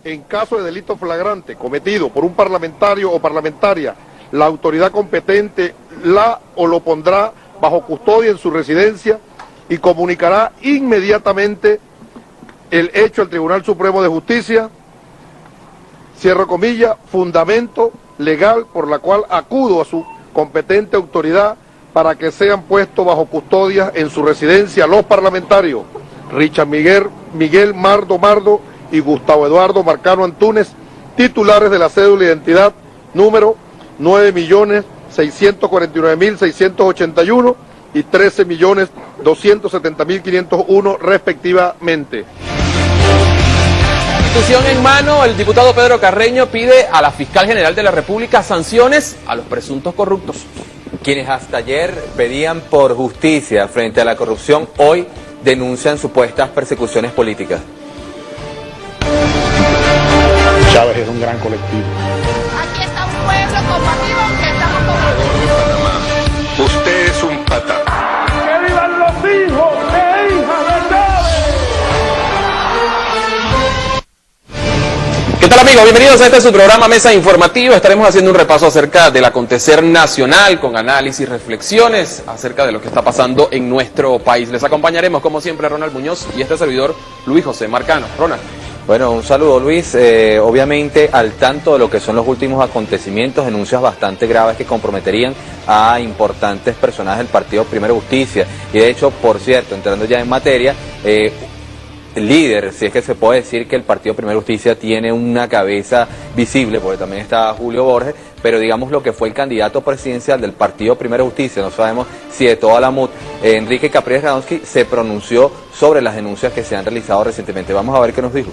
en caso de delito flagrante cometido por un parlamentario o parlamentaria, la autoridad competente lo pondrá bajo custodia en su residencia y comunicará inmediatamente el hecho al Tribunal Supremo de Justicia, cierro comillas, fundamento legal por la cual acudo a su competente autoridad para que sean puestos bajo custodia en su residencia los parlamentarios Richard Miguel Mardo y Gustavo Eduardo Marcano Antúnez, titulares de la cédula de identidad número 9.649.681 y 13.270.501 respectivamente. Constitución en mano, el diputado Pedro Carreño pide a la Fiscal General de la República sanciones a los presuntos corruptos. Quienes hasta ayer pedían por justicia frente a la corrupción, hoy denuncian supuestas persecuciones políticas. Chávez es un gran colectivo. Aquí está un pueblo combativo que estamos con Usted es un patán. ¡Que vivan los hijos e hijas de Chávez! ¿Qué tal, amigos? Bienvenidos a este su programa Mesa Informativa. Estaremos haciendo un repaso acerca del acontecer nacional con análisis y reflexiones acerca de lo que está pasando en nuestro país. Les acompañaremos, como siempre, Ronald Muñoz y este servidor, Luis José Marcano. Ronald. Bueno, un saludo, Luis. Obviamente al tanto de lo que son los últimos acontecimientos, denuncias bastante graves que comprometerían a importantes personajes del Partido Primero Justicia. Y de hecho, por cierto, entrando ya en materia, el líder, si es que se puede decir que el Partido Primero Justicia tiene una cabeza visible, porque también está Julio Borges, pero digamos lo que fue el candidato presidencial del Partido Primero Justicia, no sabemos si de toda la MUD, Enrique Capriles Radonsky, se pronunció sobre las denuncias que se han realizado recientemente. Vamos a ver qué nos dijo.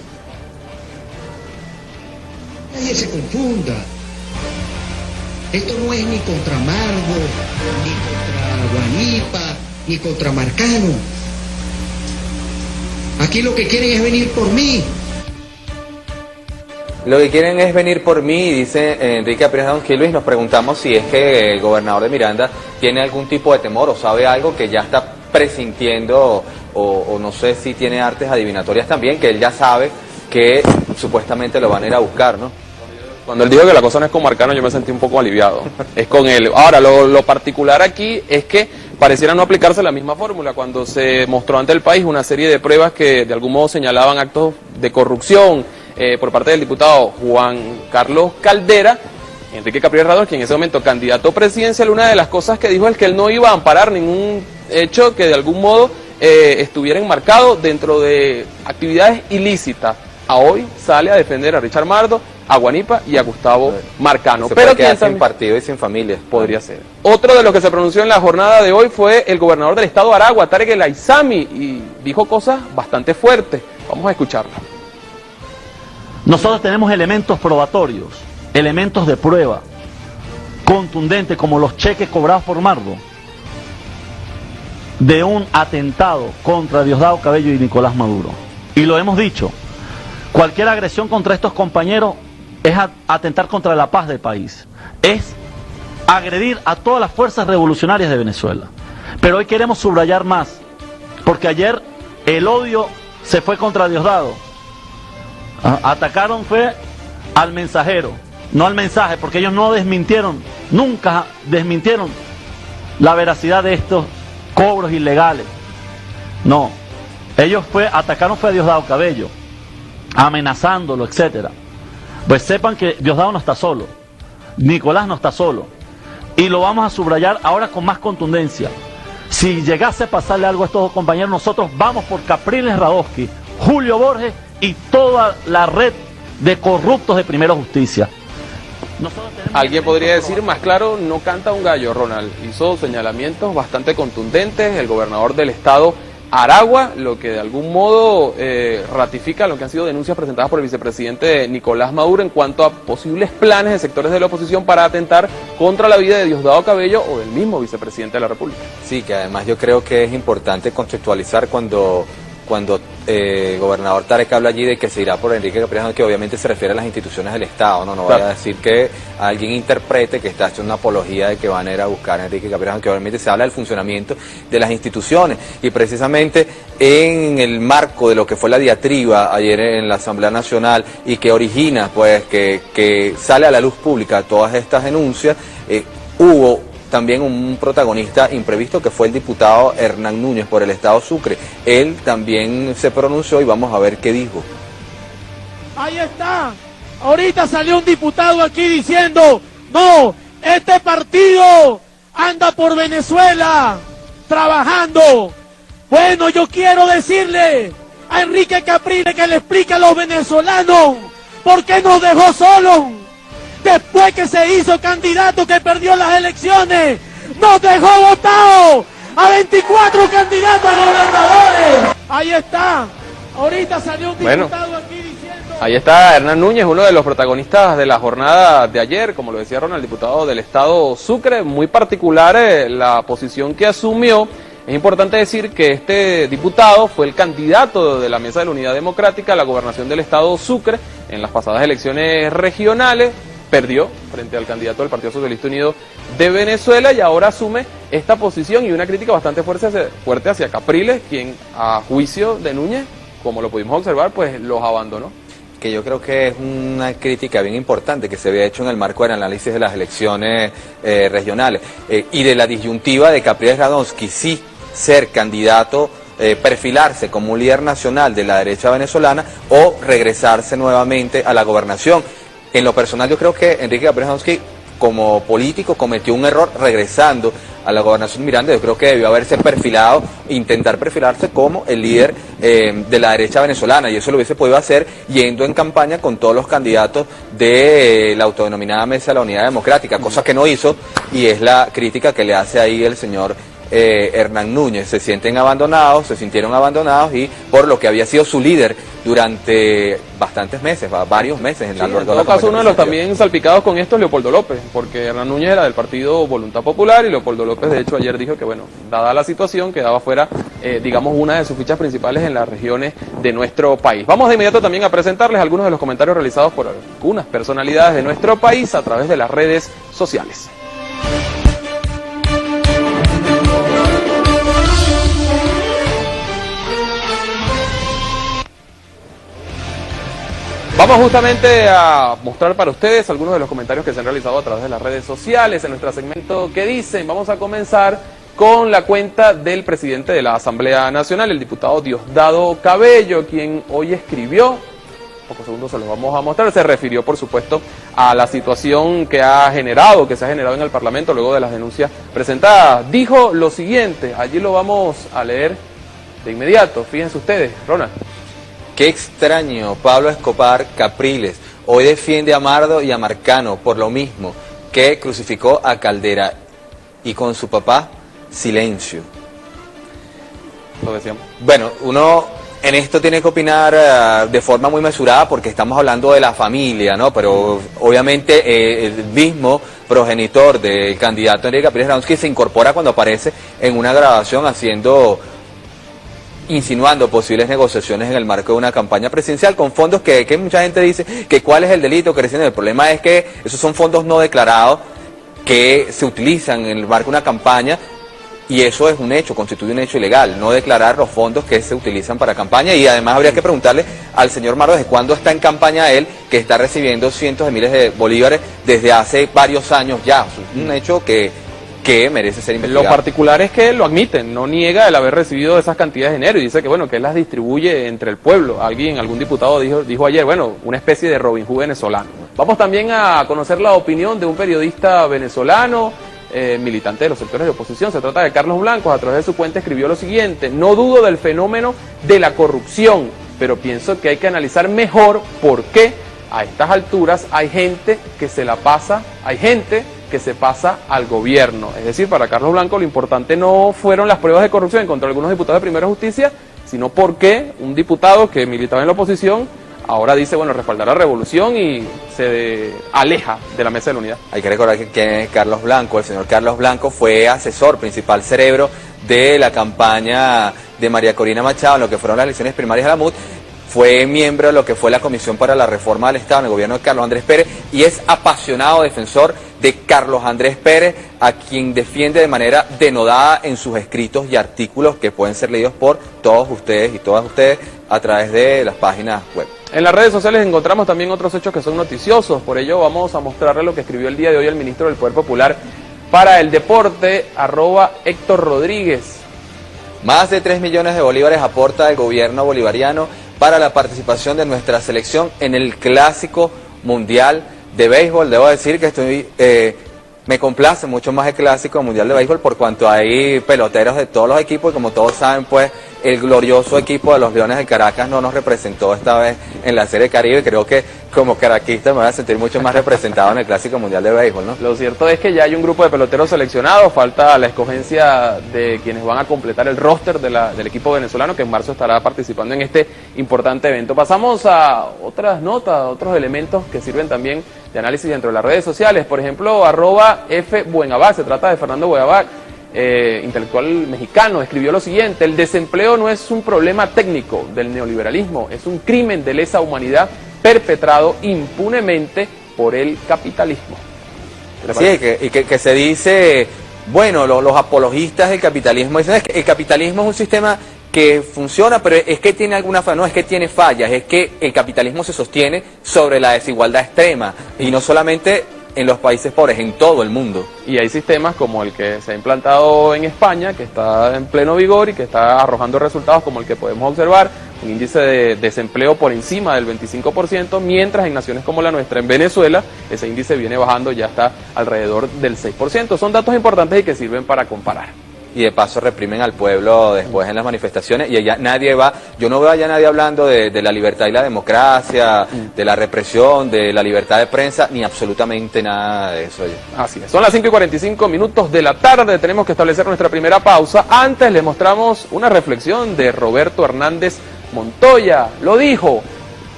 Nadie se confunda. Esto no es ni contra Margo, ni contra Guanipa, ni contra Marcano. Aquí lo que quieren es venir por mí. Lo que quieren es venir por mí, dice Enrique Capriles Radonsky. Luis, nos preguntamos si es que el gobernador de Miranda tiene algún tipo de temor o sabe algo que ya está presintiendo o no sé si tiene artes adivinatorias también, que él ya sabe que supuestamente lo van a ir a buscar, ¿no? Cuando él dijo que la cosa no es con Marcano, yo me sentí un poco aliviado. Es con él. Ahora, lo particular aquí es que pareciera no aplicarse la misma fórmula. Cuando se mostró ante el país una serie de pruebas que de algún modo señalaban actos de corrupción por parte del diputado Juan Carlos Caldera, Enrique Capriles Radonsky, en ese momento candidato presidencial, una de las cosas que dijo es que él no iba a amparar ningún hecho que de algún modo estuviera enmarcado dentro de actividades ilícitas. A hoy sale a defender a Richard Mardo, a Guanipa y a Gustavo Marcano. Pero que sin partido y sin familia. Podría ser. Otro de los que se pronunció en la jornada de hoy fue el gobernador del estado de Aragua, Tarek El Aizami, y dijo cosas bastante fuertes. Vamos a escucharlo. Nosotros tenemos elementos probatorios, elementos de prueba contundentes como los cheques cobrados por Mardo de un atentado contra Diosdado Cabello y Nicolás Maduro. Y lo hemos dicho, cualquier agresión contra estos compañeros es atentar contra la paz del país, es agredir a todas las fuerzas revolucionarias de Venezuela. Pero hoy queremos subrayar más, porque ayer el odio se fue contra Diosdado. Atacaron fue al mensajero, no al mensaje, porque ellos no desmintieron, nunca desmintieron la veracidad de estos cobros ilegales. No, ellos atacaron fue a Diosdado Cabello, amenazándolo, etcétera. Pues sepan que Diosdado no está solo, Nicolás no está solo, y lo vamos a subrayar ahora con más contundencia. Si llegase a pasarle algo a estos dos compañeros, nosotros vamos por Capriles Radonsky, Julio Borges y toda la red de corruptos de Primero Justicia. Alguien podría decir, más claro, no canta un gallo, Ronald. Hizo señalamientos bastante contundentes el gobernador del estado Aragua, lo que de algún modo ratifica lo que han sido denuncias presentadas por el vicepresidente Nicolás Maduro en cuanto a posibles planes de sectores de la oposición para atentar contra la vida de Diosdado Cabello o del mismo vicepresidente de la República. Sí, que además yo creo que es importante contextualizar cuando gobernador Tarek habla allí de que se irá por Enrique Capriles, que obviamente se refiere a las instituciones del Estado, no claro. Vaya a decir que alguien interprete que está haciendo una apología de que van a ir a buscar a Enrique Capriles, que obviamente se habla del funcionamiento de las instituciones, y precisamente en el marco de lo que fue la diatriba ayer en la Asamblea Nacional y que origina, pues, que sale a la luz pública todas estas denuncias, hubo también un protagonista imprevisto que fue el diputado Hernán Núñez por el Estado Sucre. Él también se pronunció y vamos a ver qué dijo. Ahí está. Ahorita salió un diputado aquí diciendo, no, este partido anda por Venezuela, trabajando. Bueno, yo quiero decirle a Enrique Capriles que le explique a los venezolanos por qué nos dejó solos. Después que se hizo candidato, que perdió las elecciones, nos dejó votados a 24 candidatos a gobernadores. Ahí está. Ahorita salió un diputado aquí diciendo... Ahí está Hernán Núñez, uno de los protagonistas de la jornada de ayer, como lo decía Ronald, diputado del Estado Sucre. Muy particular la posición que asumió. Es importante decir que este diputado fue el candidato de la Mesa de la Unidad Democrática a la gobernación del Estado Sucre en las pasadas elecciones regionales. Perdió frente al candidato del Partido Socialista Unido de Venezuela y ahora asume esta posición y una crítica bastante fuerte hacia Capriles, quien a juicio de Núñez, como lo pudimos observar, pues los abandonó. Que yo creo que es una crítica bien importante que se había hecho en el marco del análisis de las elecciones regionales y de la disyuntiva de Capriles Radonsky, sí ser candidato, perfilarse como un líder nacional de la derecha venezolana o regresarse nuevamente a la gobernación. En lo personal yo creo que Enrique Capriles Radonsky como político cometió un error regresando a la gobernación de Miranda. Yo creo que debió haberse perfilado, intentar perfilarse como el líder de la derecha venezolana, y eso lo hubiese podido hacer yendo en campaña con todos los candidatos de la autodenominada Mesa de la Unidad Democrática, cosa que no hizo, y es la crítica que le hace ahí el señor Hernán Núñez. Se sintieron abandonados y por lo que había sido su líder durante bastantes meses, varios meses. En todo caso, uno de los también salpicados con esto es Leopoldo López, porque Hernán Núñez era del partido Voluntad Popular y Leopoldo López de hecho ayer dijo que bueno, dada la situación quedaba fuera, digamos, una de sus fichas principales en las regiones de nuestro país. Vamos de inmediato también a presentarles algunos de los comentarios realizados por algunas personalidades de nuestro país a través de las redes sociales. Vamos justamente a mostrar para ustedes algunos de los comentarios que se han realizado a través de las redes sociales en nuestro segmento ¿Qué dicen? Vamos a comenzar con la cuenta del presidente de la Asamblea Nacional, el diputado Diosdado Cabello, quien hoy escribió, pocos segundos se los vamos a mostrar, se refirió por supuesto a la situación que se ha generado en el Parlamento luego de las denuncias presentadas. Dijo lo siguiente, allí lo vamos a leer de inmediato, fíjense ustedes, Ronald. Qué extraño, Pablo Escobar Capriles, hoy defiende a Mardo y a Marcano por lo mismo, que crucificó a Caldera, y con su papá, silencio. Lo decíamos. Bueno, uno en esto tiene que opinar de forma muy mesurada porque estamos hablando de la familia, ¿no? Pero obviamente el mismo progenitor del candidato Enrique Capriles Radonsky se incorpora cuando aparece en una grabación insinuando posibles negociaciones en el marco de una campaña presidencial con fondos que mucha gente dice que cuál es el delito que reciben. El problema es que esos son fondos no declarados que se utilizan en el marco de una campaña, y eso es un hecho, constituye un hecho ilegal, no declarar los fondos que se utilizan para campaña. Y además habría que preguntarle al señor Mardo desde cuándo está en campaña él, que está recibiendo cientos de miles de bolívares desde hace varios años ya. Es un hecho que merece ser investigado. Lo particular es que él lo admiten, no niega el haber recibido esas cantidades de dinero y dice que bueno, que él las distribuye entre el pueblo. Algún diputado dijo ayer, bueno, una especie de Robin Hood venezolano. Vamos también a conocer la opinión de un periodista venezolano, militante de los sectores de oposición. Se trata de Carlos Blanco. A través de su cuenta escribió lo siguiente: no dudo del fenómeno de la corrupción, pero pienso que hay que analizar mejor por qué a estas alturas hay gente que se pasa al gobierno. Es decir, para Carlos Blanco lo importante no fueron las pruebas de corrupción contra algunos diputados de Primera Justicia, sino porque un diputado que militaba en la oposición ahora dice, bueno, respaldar la revolución y se aleja de la Mesa de la Unidad. Hay que recordar que Carlos Blanco, el señor Carlos Blanco, fue asesor principal cerebro de la campaña de María Corina Machado en lo que fueron las elecciones primarias de la MUD. Fue miembro de lo que fue la Comisión para la Reforma del Estado en el gobierno de Carlos Andrés Pérez y es apasionado defensor de Carlos Andrés Pérez, a quien defiende de manera denodada en sus escritos y artículos que pueden ser leídos por todos ustedes y todas ustedes a través de las páginas web. En las redes sociales encontramos también otros hechos que son noticiosos, por ello vamos a mostrarles lo que escribió el día de hoy el ministro del Poder Popular para el Deporte, @Héctor Rodríguez. Más de 3 millones de bolívares aporta el gobierno bolivariano para la participación de nuestra selección en el Clásico Mundial de Béisbol. Debo decir que me complace mucho más el Clásico Mundial de Béisbol por cuanto hay peloteros de todos los equipos y como todos saben, pues el glorioso equipo de los Leones de Caracas no nos representó esta vez en la Serie Caribe y creo que como caraquista me voy a sentir mucho más representado en el Clásico Mundial de Béisbol, ¿no? Lo cierto es que ya hay un grupo de peloteros seleccionados, falta la escogencia de quienes van a completar el roster del equipo venezolano que en marzo estará participando en este importante evento. Pasamos a otras notas, otros elementos que sirven también de análisis dentro de las redes sociales, por ejemplo, @FBuenabad, se trata de Fernando Buenabad, intelectual mexicano, escribió lo siguiente: el desempleo no es un problema técnico del neoliberalismo, es un crimen de lesa humanidad perpetrado impunemente por el capitalismo. Sí, y que se dice, bueno, los apologistas del capitalismo dicen que el capitalismo es un sistema que funciona, pero es que tiene alguna falla, no es que tiene fallas, es que el capitalismo se sostiene sobre la desigualdad extrema, y no solamente en los países pobres, en todo el mundo. Y hay sistemas como el que se ha implantado en España, que está en pleno vigor y que está arrojando resultados como el que podemos observar, un índice de desempleo por encima del 25%, mientras en naciones como la nuestra, en Venezuela, ese índice viene bajando, ya está alrededor del 6%. Son datos importantes y que sirven para comparar. Y de paso reprimen al pueblo después en las manifestaciones y allá nadie va, yo no veo allá nadie hablando de la libertad y la democracia, de la represión, de la libertad de prensa, ni absolutamente nada de eso allá. Así es, son las 5:45 de la tarde, tenemos que establecer nuestra primera pausa. Antes les mostramos una reflexión de Roberto Hernández Montoya, lo dijo: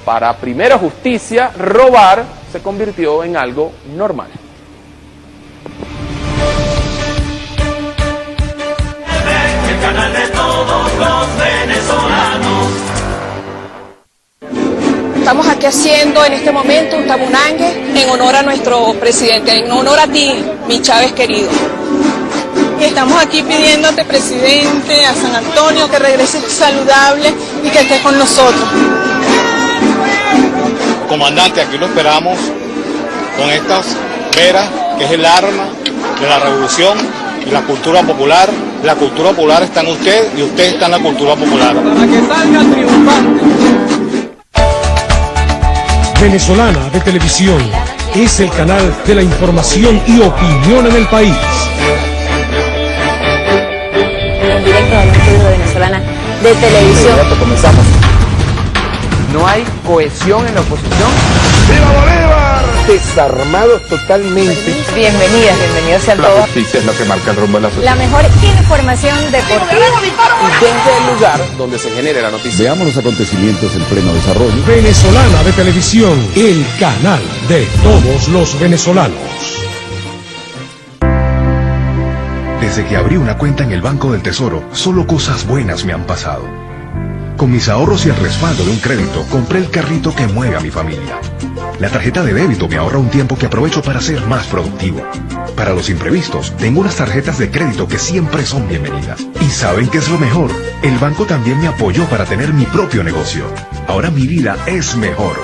para Primera Justicia, robar se convirtió en algo normal. El canal de todos los venezolanos. Estamos aquí haciendo en este momento un tamunangue en honor a nuestro presidente, en honor a ti, mi Chávez querido. Y estamos aquí pidiéndote, presidente, a San Antonio, que regreses saludable y que estés con nosotros. Comandante, aquí lo esperamos con estas veras, que es el arma de la revolución y la cultura popular. La cultura popular está en usted y usted está en la cultura popular. Para que salga triunfante. Venezolana de Televisión es el canal de la información y opinión en el país. En directo al estudio de Venezolana de Televisión. Comenzamos. No hay cohesión en la oposición. ¡Viva Bolívar! Desarmados totalmente. Bienvenidos sean La todos. justicia es lo que marca el rumbo de la sociedad. La mejor información deportiva. Y desde el lugar donde se genere la noticia. Veamos los acontecimientos en pleno desarrollo. Venezolana de Televisión, el canal de todos los venezolanos. Desde que abrí una cuenta en el Banco del Tesoro, solo cosas buenas me han pasado. Con mis ahorros y el respaldo de un crédito, compré el carrito que mueve a mi familia. La tarjeta de débito me ahorra un tiempo que aprovecho para ser más productivo. Para los imprevistos, tengo unas tarjetas de crédito que siempre son bienvenidas. ¿Y saben qué es lo mejor? El banco también me apoyó para tener mi propio negocio. Ahora mi vida es mejor.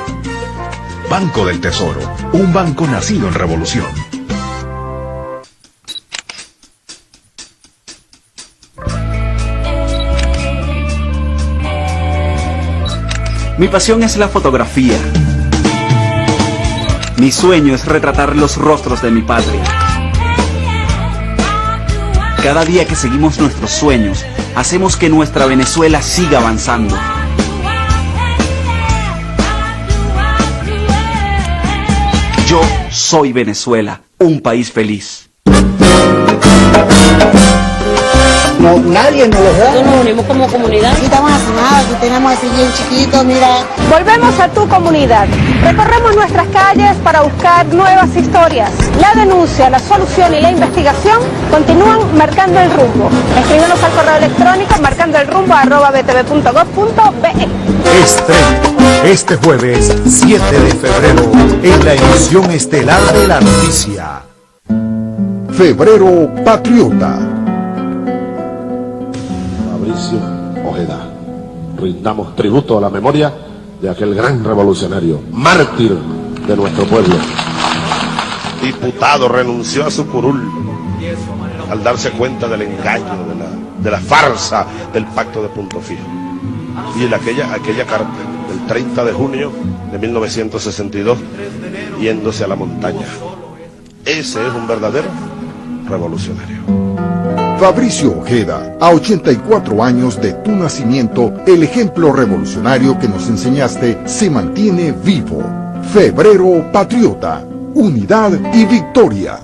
Banco del Tesoro, un banco nacido en revolución. Mi pasión es la fotografía. Mi sueño es retratar los rostros de mi patria. Cada día que seguimos nuestros sueños, hacemos que nuestra Venezuela siga avanzando. Yo soy Venezuela, un país feliz. No, nadie nos los da. Nos unimos como comunidad. Aquí estamos hacinados, aquí tenemos así bien chiquitos, mira. Volvemos a tu comunidad. Recorremos nuestras calles para buscar nuevas historias, La denuncia, la solución y la investigación continúan marcando el rumbo. Escríbenos al correo electrónico marcandoelrumbo@btv.gov.be. Estreno este jueves 7 de febrero en la emisión estelar de la noticia. Febrero Patriota. Fabricio Ojeda. Rindamos tributo a la memoria de aquel gran revolucionario, mártir de nuestro pueblo. Diputado renunció a su curul al darse cuenta del engaño, de la farsa del pacto de Punto Fijo. Y en aquella carta del 30 de junio de 1962, yéndose a la montaña. Ese es un verdadero revolucionario. Fabricio Ojeda, a 84 años de tu nacimiento, el ejemplo revolucionario que nos enseñaste se mantiene vivo. Febrero Patriota, unidad y victoria.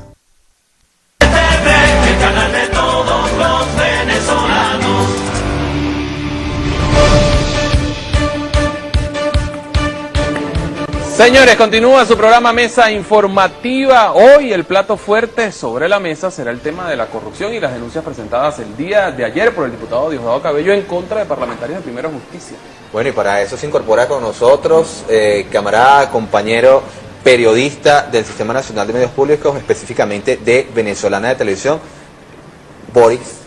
El canal de todos los venezolanos. Señores, continúa su programa Mesa Informativa. Hoy el plato fuerte sobre la mesa será el tema de la corrupción y las denuncias presentadas el día de ayer por el diputado Diosdado Cabello en contra de parlamentarios de Primera Justicia. Bueno, y para eso se incorpora con nosotros, camarada, compañero, periodista del Sistema Nacional de Medios Públicos, específicamente de Venezolana de Televisión, Boris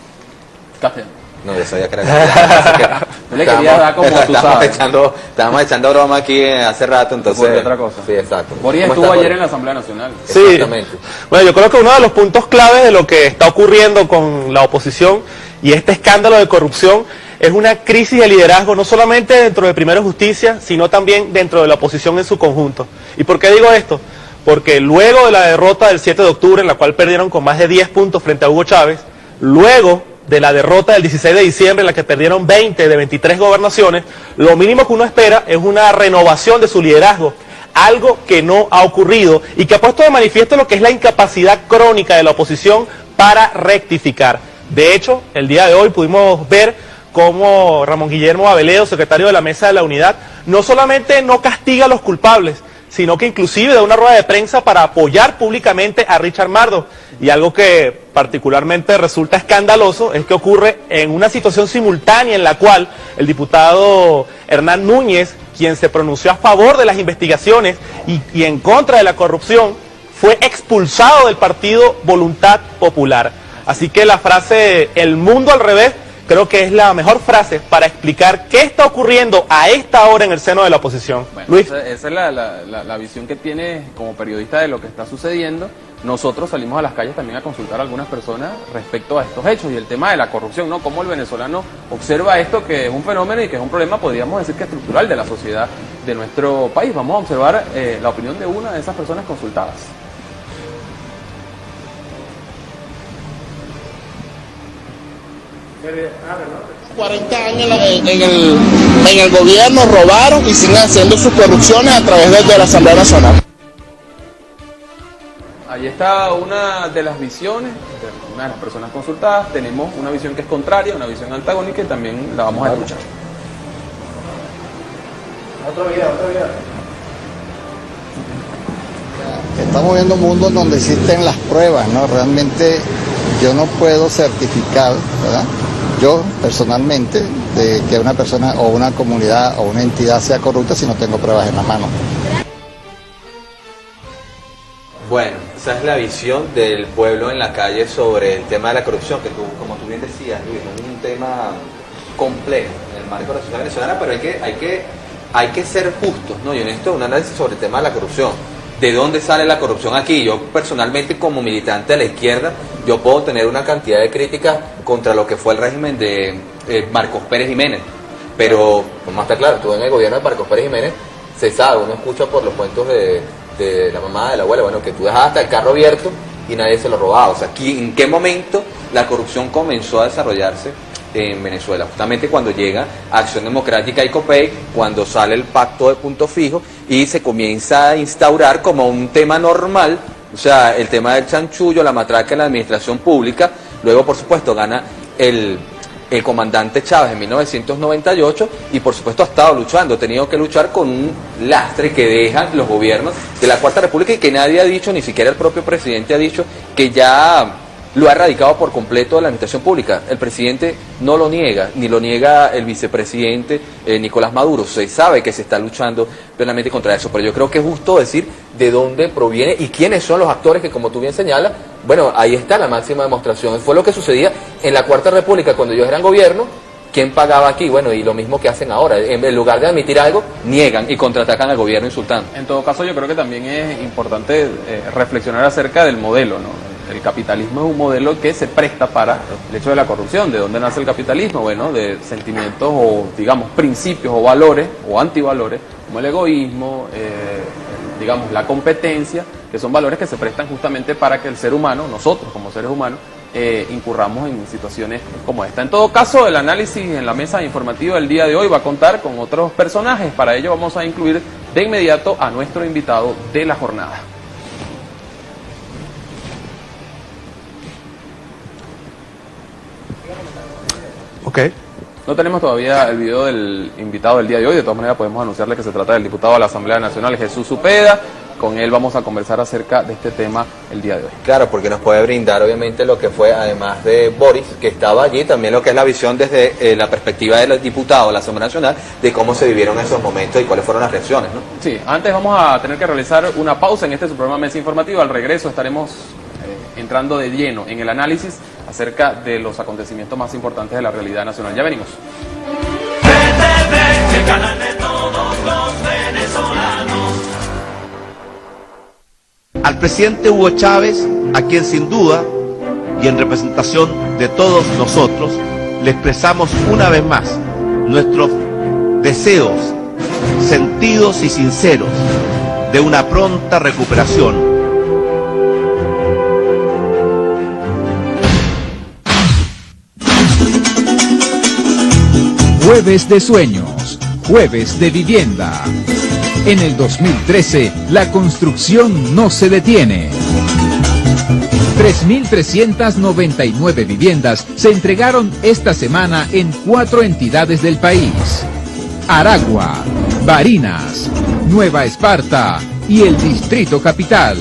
Castellano. No, yo sabía que era castellano. No le quería dar como tú sabes. Estábamos echando broma aquí hace rato, entonces... Por otra cosa. Sí, exacto. Boris estuvo ayer en la Asamblea Nacional. Sí. Exactamente. Bueno, yo creo que uno de los puntos claves de lo que está ocurriendo con la oposición y este escándalo de corrupción es una crisis de liderazgo, no solamente dentro de Primera Justicia, sino también dentro de la oposición en su conjunto. ¿Y por qué digo esto? Porque luego de la derrota del 7 de octubre, en la cual perdieron con más de 10 puntos frente a Hugo Chávez, luego de la derrota del 16 de diciembre, en la que perdieron 20 de 23 gobernaciones, lo mínimo que uno espera es una renovación de su liderazgo, algo que no ha ocurrido y que ha puesto de manifiesto lo que es la incapacidad crónica de la oposición para rectificar. De hecho, el día de hoy pudimos ver cómo Ramón Guillermo Abeledo, secretario de la Mesa de la Unidad, no solamente no castiga a los culpables, sino que inclusive da una rueda de prensa para apoyar públicamente a Richard Mardo. Y algo que particularmente resulta escandaloso es que ocurre en una situación simultánea en la cual el diputado Hernán Núñez, quien se pronunció a favor de las investigaciones y en contra de la corrupción, fue expulsado del partido Voluntad Popular. Así que la frase "el mundo al revés" creo que es la mejor frase para explicar qué está ocurriendo a esta hora en el seno de la oposición. Bueno, Luis. Esa es la visión que tiene como periodista de lo que está sucediendo. Nosotros salimos a las calles también a consultar a algunas personas respecto a estos hechos y el tema de la corrupción, ¿no? Cómo el venezolano observa esto, que es un fenómeno y que es un problema, podríamos decir que estructural de la sociedad de nuestro país. Vamos a observar la opinión de una de esas personas consultadas. 40 años en el gobierno robaron y siguen haciendo sus corrupciones a través de la Asamblea Nacional. Ahí está una de las visiones de una de las personas consultadas. Tenemos una visión que es contraria, una visión antagónica y también la vamos a escuchar. Otro video. Estamos viendo un mundo donde existen las pruebas, ¿no? Realmente yo no puedo certificar, ¿verdad? Yo personalmente, de que una persona o una comunidad o una entidad sea corrupta si no tengo pruebas en la mano. Bueno, esa es la visión del pueblo en la calle sobre el tema de la corrupción, que tú, como tú bien decías, Luis, es un tema complejo en el marco de la sociedad venezolana, pero hay que ser justos, ¿no? Y honestos, un análisis sobre el tema de la corrupción. ¿De dónde sale la corrupción aquí? Yo personalmente, como militante de la izquierda, yo puedo tener una cantidad de críticas contra lo que fue el régimen de Marcos Pérez Jiménez, pero, como está claro, tú en el gobierno de Marcos Pérez Jiménez, se sabe, uno escucha por los cuentos de la mamá, de la abuela, bueno, que tú dejaste el carro abierto y nadie se lo robaba. O sea, aquí, ¿en qué momento la corrupción comenzó a desarrollarse en Venezuela? Justamente cuando llega Acción Democrática y COPEI, cuando sale el pacto de Punto Fijo y se comienza a instaurar como un tema normal, o sea, el tema del chanchullo, la matraca en la administración pública. Luego, por supuesto, gana el el comandante Chávez en 1998 y por supuesto ha estado luchando, ha tenido que luchar con un lastre que dejan los gobiernos de la Cuarta República y que nadie ha dicho, ni siquiera el propio presidente ha dicho que ya lo ha erradicado por completo de la administración pública. El presidente no lo niega, ni lo niega el vicepresidente Nicolás Maduro. Se sabe que se está luchando plenamente contra eso, pero yo creo que es justo decir de dónde proviene y quiénes son los actores que, como tú bien señalas, bueno, ahí está la máxima demostración. Fue lo que sucedía en la Cuarta República cuando ellos eran gobierno. ¿Quién pagaba aquí? Bueno, y lo mismo que hacen ahora. En lugar de admitir algo, niegan y contraatacan al gobierno insultando. En todo caso, yo creo que también es importante reflexionar acerca del modelo, ¿no? El capitalismo es un modelo que se presta para el hecho de la corrupción. ¿De dónde nace el capitalismo? Bueno, de sentimientos o, digamos, principios o valores o antivalores, como el egoísmo, digamos, la competencia, que son valores que se prestan justamente para que el ser humano, nosotros como seres humanos, incurramos en situaciones como esta. En todo caso, el análisis en la mesa informativa del día de hoy va a contar con otros personajes. Para ello vamos a incluir de inmediato a nuestro invitado de la jornada. Okay. No tenemos todavía el video del invitado del día de hoy, de todas maneras podemos anunciarle que se trata del diputado de la Asamblea Nacional, Jesús Zupeda. Con él vamos a conversar acerca de este tema el día de hoy. Claro, porque nos puede brindar obviamente lo que fue, además de Boris, que estaba allí, también lo que es la visión desde la perspectiva del diputado de la Asamblea Nacional, de cómo se vivieron esos momentos y cuáles fueron las reacciones, ¿no? Sí, antes vamos a tener que realizar una pausa en este su programa Mesa Informativa. Al regreso estaremos entrando de lleno en el análisis acerca de los acontecimientos más importantes de la realidad nacional. Ya venimos. El canal de todos los venezolanos. Al presidente Hugo Chávez, a quien sin duda y en representación de todos nosotros, le expresamos una vez más nuestros deseos sentidos y sinceros de una pronta recuperación. Jueves de sueños, jueves de vivienda. En el 2013, la construcción no se detiene. 3.399 viviendas se entregaron esta semana en 4 entidades del país: Aragua, Barinas, Nueva Esparta y el Distrito Capital.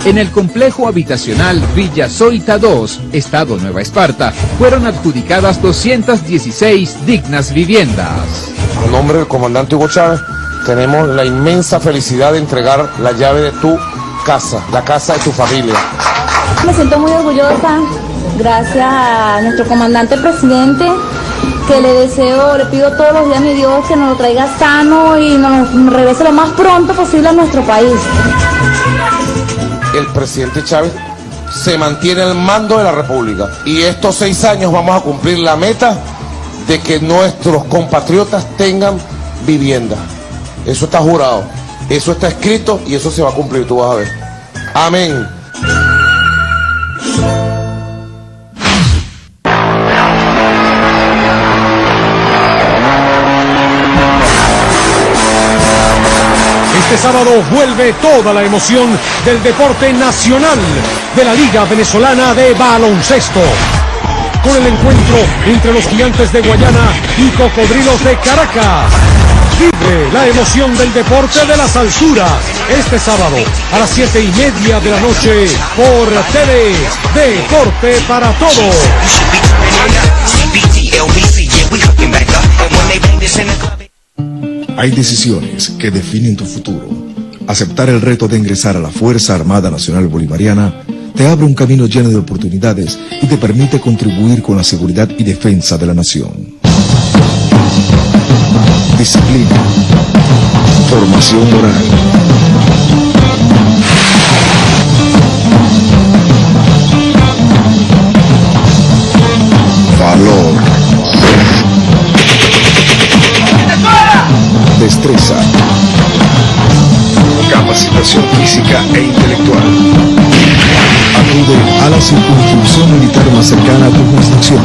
En el complejo habitacional Villa Zoita 2, Estado Nueva Esparta, fueron adjudicadas 216 dignas viviendas. A nombre del comandante Hugo Chávez, tenemos la inmensa felicidad de entregar la llave de tu casa, la casa de tu familia. Me siento muy orgullosa, gracias a nuestro comandante presidente, que le pido todos los días a mi Dios que nos lo traiga sano y nos regrese lo más pronto posible a nuestro país. El presidente Chávez se mantiene al mando de la República y estos 6 años vamos a cumplir la meta de que nuestros compatriotas tengan vivienda. Eso está jurado, eso está escrito y eso se va a cumplir, tú vas a ver. Amén. Este sábado vuelve toda la emoción del deporte nacional de la Liga Venezolana de Baloncesto. Con el encuentro entre los Gigantes de Guayana y Cocodrilos de Caracas. Vive la emoción del deporte de las alturas este sábado a las 7:30 de la noche por TV Deporte para Todos. Hay decisiones que definen tu futuro. Aceptar el reto de ingresar a la Fuerza Armada Nacional Bolivariana te abre un camino lleno de oportunidades y te permite contribuir con la seguridad y defensa de la nación. Disciplina. Formación moral. Valor. Destreza. Capacitación física e intelectual. Acude a la circunscripción militar más cercana a tu jurisdicción.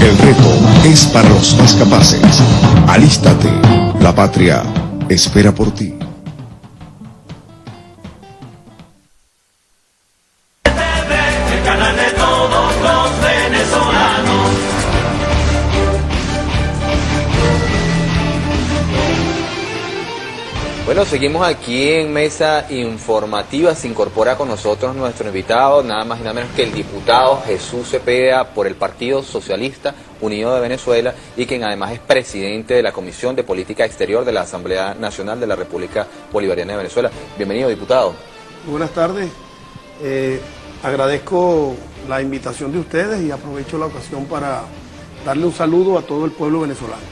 El reto es para los más capaces. Alístate. La patria espera por ti. El canal de todos los venezolanos. Bueno, seguimos aquí en Mesa Informativa. Se incorpora con nosotros nuestro invitado, nada más y nada menos que el diputado Jesús Cepeda por el Partido Socialista Unido de Venezuela y quien además es presidente de la Comisión de Política Exterior de la Asamblea Nacional de la República Bolivariana de Venezuela. Bienvenido, diputado. Buenas tardes. Agradezco la invitación de ustedes y aprovecho la ocasión para darle un saludo a todo el pueblo venezolano.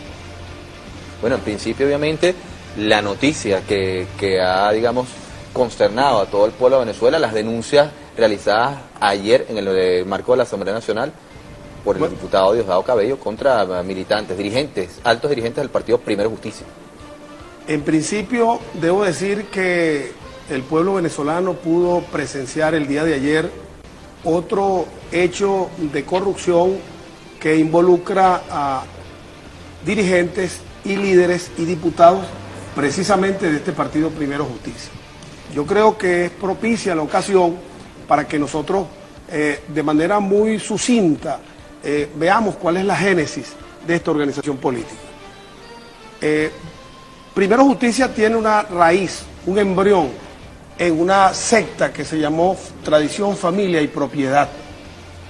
Bueno, en principio, obviamente, la noticia que ha, digamos, consternado a todo el pueblo de Venezuela, las denuncias realizadas ayer en el marco de la Asamblea Nacional por el diputado Diosdado Cabello contra militantes, dirigentes, altos dirigentes del partido Primero Justicia. En principio, debo decir que el pueblo venezolano pudo presenciar el día de ayer otro hecho de corrupción que involucra a dirigentes y líderes y diputados precisamente de este partido Primero Justicia. Yo creo que es propicia la ocasión para que nosotros de manera muy sucinta veamos cuál es la génesis de esta organización política. Primero Justicia tiene una raíz, un embrión en una secta que se llamó Tradición, Familia y Propiedad,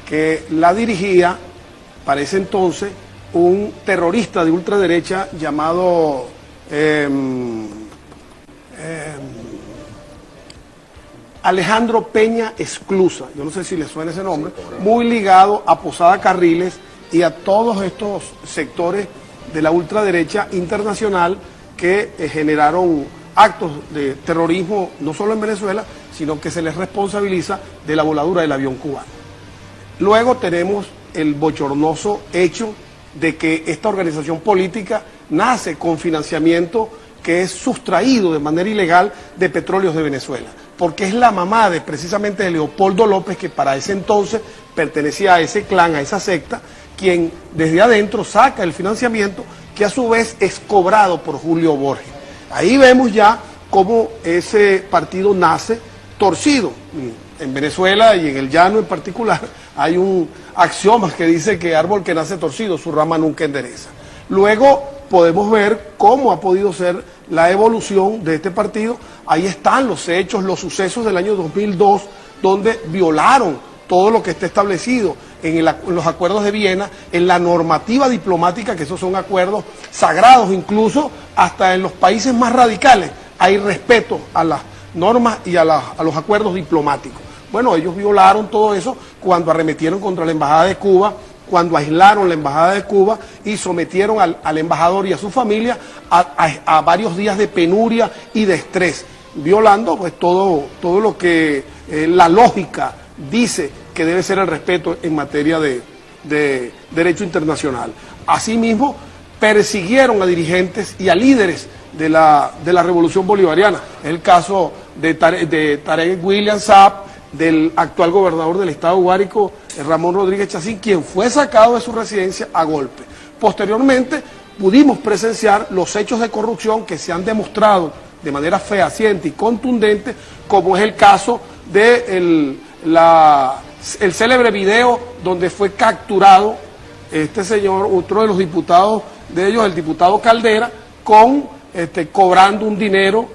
que la dirigía para ese entonces un terrorista de ultraderecha llamado Alejandro Peña Esclusa, yo no sé si le suena ese nombre, muy ligado a Posada Carriles y a todos estos sectores de la ultraderecha internacional que generaron actos de terrorismo no solo en Venezuela, sino que se les responsabiliza de la voladura del avión cubano. Luego tenemos el bochornoso hecho de que esta organización política nace con financiamiento que es sustraído de manera ilegal de Petróleos de Venezuela, porque es la mamá de precisamente de Leopoldo López, que para ese entonces pertenecía a ese clan, a esa secta, quien desde adentro saca el financiamiento que a su vez es cobrado por Julio Borges. Ahí vemos ya cómo ese partido nace torcido. En Venezuela y en el llano en particular hay un axioma que dice que árbol que nace torcido, su rama nunca endereza. Luego podemos ver cómo ha podido ser la evolución de este partido. Ahí están los hechos, los sucesos del año 2002, donde violaron todo lo que está establecido en los acuerdos de Viena, en la normativa diplomática, que esos son acuerdos sagrados, incluso hasta en los países más radicales hay respeto a las normas y a los acuerdos diplomáticos. Bueno, ellos violaron todo eso cuando arremetieron contra la Embajada de Cuba, cuando aislaron la Embajada de Cuba y sometieron al embajador y a su familia a varios días de penuria y de estrés, violando pues todo lo que la lógica dice que debe ser el respeto en materia de derecho internacional. Asimismo, persiguieron a dirigentes y a líderes de la Revolución Bolivariana. Es el caso de Tarek William Saab, del actual gobernador del estado Guárico, Ramón Rodríguez Chacín, quien fue sacado de su residencia a golpe. Posteriormente pudimos presenciar los hechos de corrupción que se han demostrado de manera fehaciente y contundente, como es el caso de el célebre video donde fue capturado este señor, otro de los diputados de ellos, el diputado Caldera, cobrando un dinero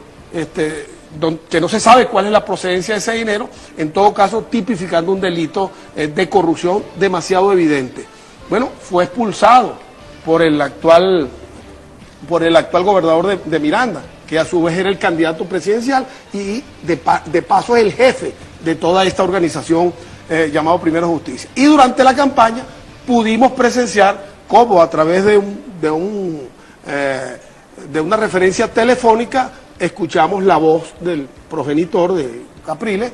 que no se sabe cuál es la procedencia de ese dinero, en todo caso tipificando un delito de corrupción demasiado evidente. Bueno, fue expulsado por el actual gobernador de Miranda, que a su vez era el candidato presidencial y de paso es el jefe de toda esta organización llamado Primero Justicia. Y durante la campaña pudimos presenciar cómo a través de una referencia telefónica escuchamos la voz del progenitor de Capriles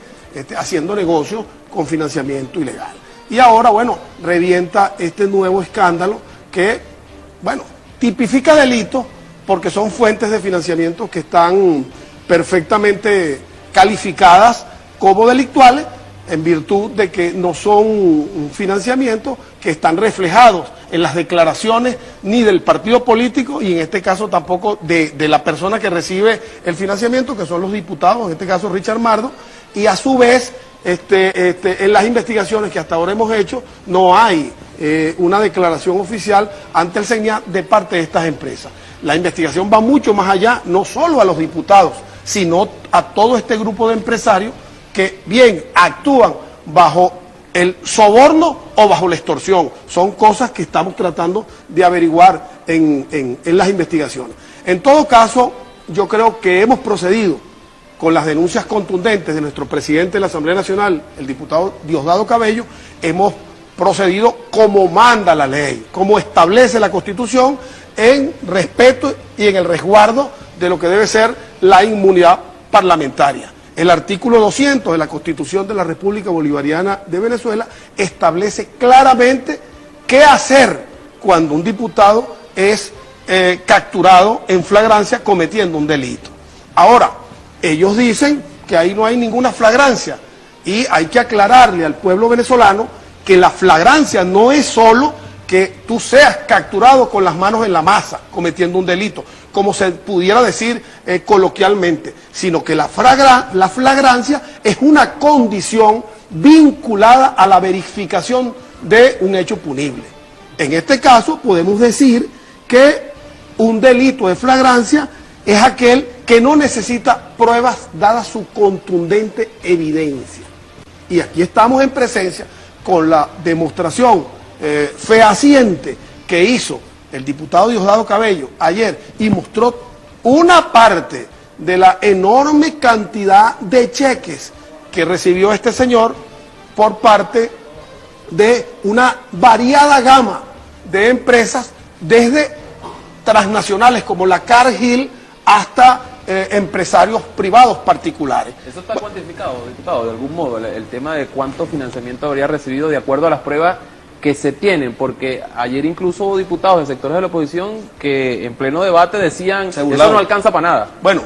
haciendo negocio con financiamiento ilegal. Y ahora, bueno, revienta este nuevo escándalo que, bueno, tipifica delitos porque son fuentes de financiamiento que están perfectamente calificadas como delictuales en virtud de que no son un financiamiento que están reflejados en las declaraciones ni del partido político y en este caso tampoco de la persona que recibe el financiamiento, que son los diputados, en este caso Richard Mardo, y a su vez en las investigaciones que hasta ahora hemos hecho no hay una declaración oficial ante el SENIAT de parte de estas empresas. La investigación va mucho más allá, no solo a los diputados, sino a todo este grupo de empresarios que bien actúan bajo el soborno o bajo la extorsión. Son cosas que estamos tratando de averiguar en las investigaciones. En todo caso, yo creo que hemos procedido con las denuncias contundentes de nuestro presidente de la Asamblea Nacional, el diputado Diosdado Cabello. Hemos procedido como manda la ley, como establece la Constitución, en respeto y en el resguardo de lo que debe ser la inmunidad parlamentaria. El artículo 200 de la Constitución de la República Bolivariana de Venezuela establece claramente qué hacer cuando un diputado es capturado en flagrancia cometiendo un delito. Ahora, ellos dicen que ahí no hay ninguna flagrancia y hay que aclararle al pueblo venezolano que la flagrancia no es solo que tú seas capturado con las manos en la masa cometiendo un delito, como se pudiera decir coloquialmente, sino que la flagrancia es una condición vinculada a la verificación de un hecho punible. En este caso podemos decir que un delito de flagrancia es aquel que no necesita pruebas dada su contundente evidencia. Y aquí estamos en presencia con la demostración fehaciente que hizo el diputado Diosdado Cabello ayer y mostró una parte de la enorme cantidad de cheques que recibió este señor por parte de una variada gama de empresas, desde transnacionales como la Cargill hasta empresarios privados particulares. ¿Eso está cuantificado, diputado, de algún modo, el tema de cuánto financiamiento habría recibido de acuerdo a las pruebas que se tienen? Porque ayer incluso hubo diputados de sectores de la oposición que en pleno debate decían eso no alcanza para nada. Bueno,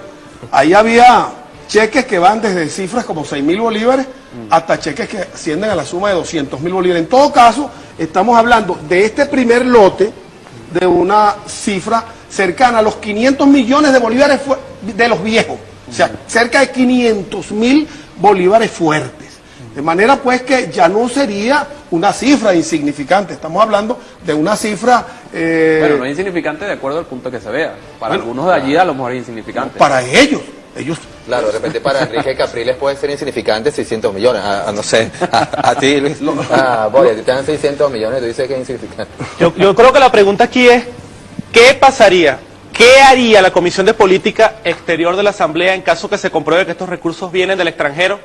ahí había cheques que van desde cifras como 6.000 bolívares hasta cheques que ascienden a la suma de 200.000 bolívares. En todo caso, estamos hablando de este primer lote de una cifra cercana a los 500 millones de bolívares de los viejos, o sea, cerca de 500.000 bolívares fuertes. De manera pues que ya no sería una cifra insignificante, estamos hablando de una cifra... Bueno, no es insignificante de acuerdo al punto que se vea. Para algunos de allí a lo mejor es insignificante. No, para ellos. Claro, de repente para Enrique Capriles puede ser insignificante 600 millones, no sé, a ti Luis, Boria, a ti te dan 600 millones y tú dices que es insignificante. Yo creo que la pregunta aquí es, ¿qué pasaría? ¿Qué haría la Comisión de Política Exterior de la Asamblea en caso que se compruebe que estos recursos vienen del extranjero?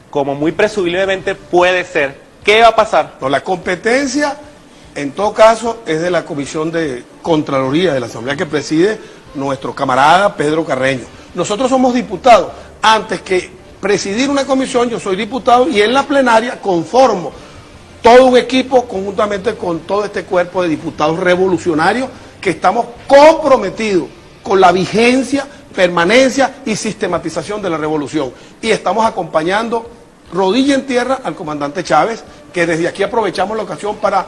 Como muy presumiblemente puede ser. ¿Qué va a pasar? No, la competencia, en todo caso, es de la Comisión de Contraloría de la Asamblea que preside nuestro camarada Pedro Carreño. Nosotros somos diputados. Antes que presidir una comisión, yo soy diputado y en la plenaria conformo todo un equipo conjuntamente con todo este cuerpo de diputados revolucionarios que estamos comprometidos con la vigencia, permanencia y sistematización de la revolución. Y estamos acompañando rodilla en tierra al comandante Chávez, que desde aquí aprovechamos la ocasión para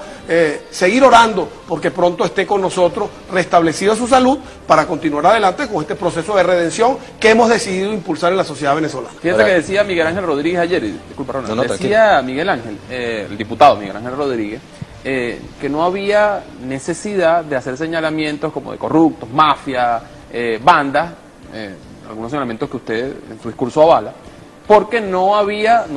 seguir orando porque pronto esté con nosotros restablecida su salud para continuar adelante con este proceso de redención que hemos decidido impulsar en la sociedad venezolana. Fíjate que decía Miguel Ángel Rodríguez ayer, disculpa Ronald, decía Miguel Ángel, el diputado Miguel Ángel Rodríguez, que no había necesidad de hacer señalamientos como de corruptos, mafia, bandas, algunos señalamientos que usted en su discurso avala, porque no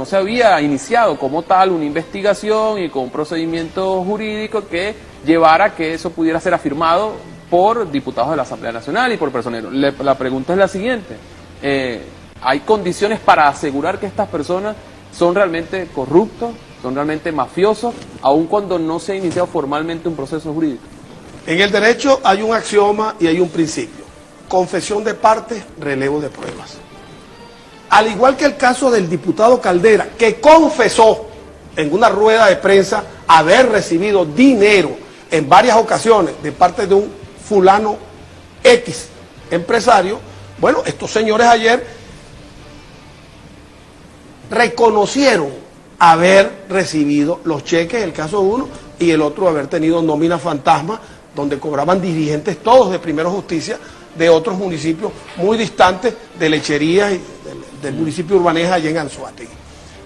se había iniciado como tal una investigación y con un procedimiento jurídico que llevara a que eso pudiera ser afirmado por diputados de la Asamblea Nacional y por personeros. La pregunta es la siguiente, ¿hay condiciones para asegurar que estas personas son realmente corruptos, son realmente mafiosos, aun cuando no se ha iniciado formalmente un proceso jurídico? En el derecho hay un axioma y hay un principio: confesión de partes, relevo de pruebas. Al igual que el caso del diputado Caldera, que confesó en una rueda de prensa haber recibido dinero en varias ocasiones de parte de un fulano X empresario, bueno, estos señores ayer reconocieron haber recibido los cheques, el caso de uno, y el otro haber tenido nómina fantasma, donde cobraban dirigentes todos de Primero Justicia, de otros municipios muy distantes de Lechería y del municipio Urbaneja allá en Anzoátegui.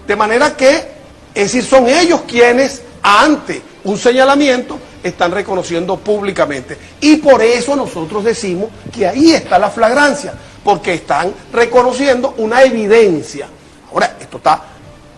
De manera que, es decir, son ellos quienes, ante un señalamiento, están reconociendo públicamente. Y por eso nosotros decimos que ahí está la flagrancia, porque están reconociendo una evidencia. Ahora, esto está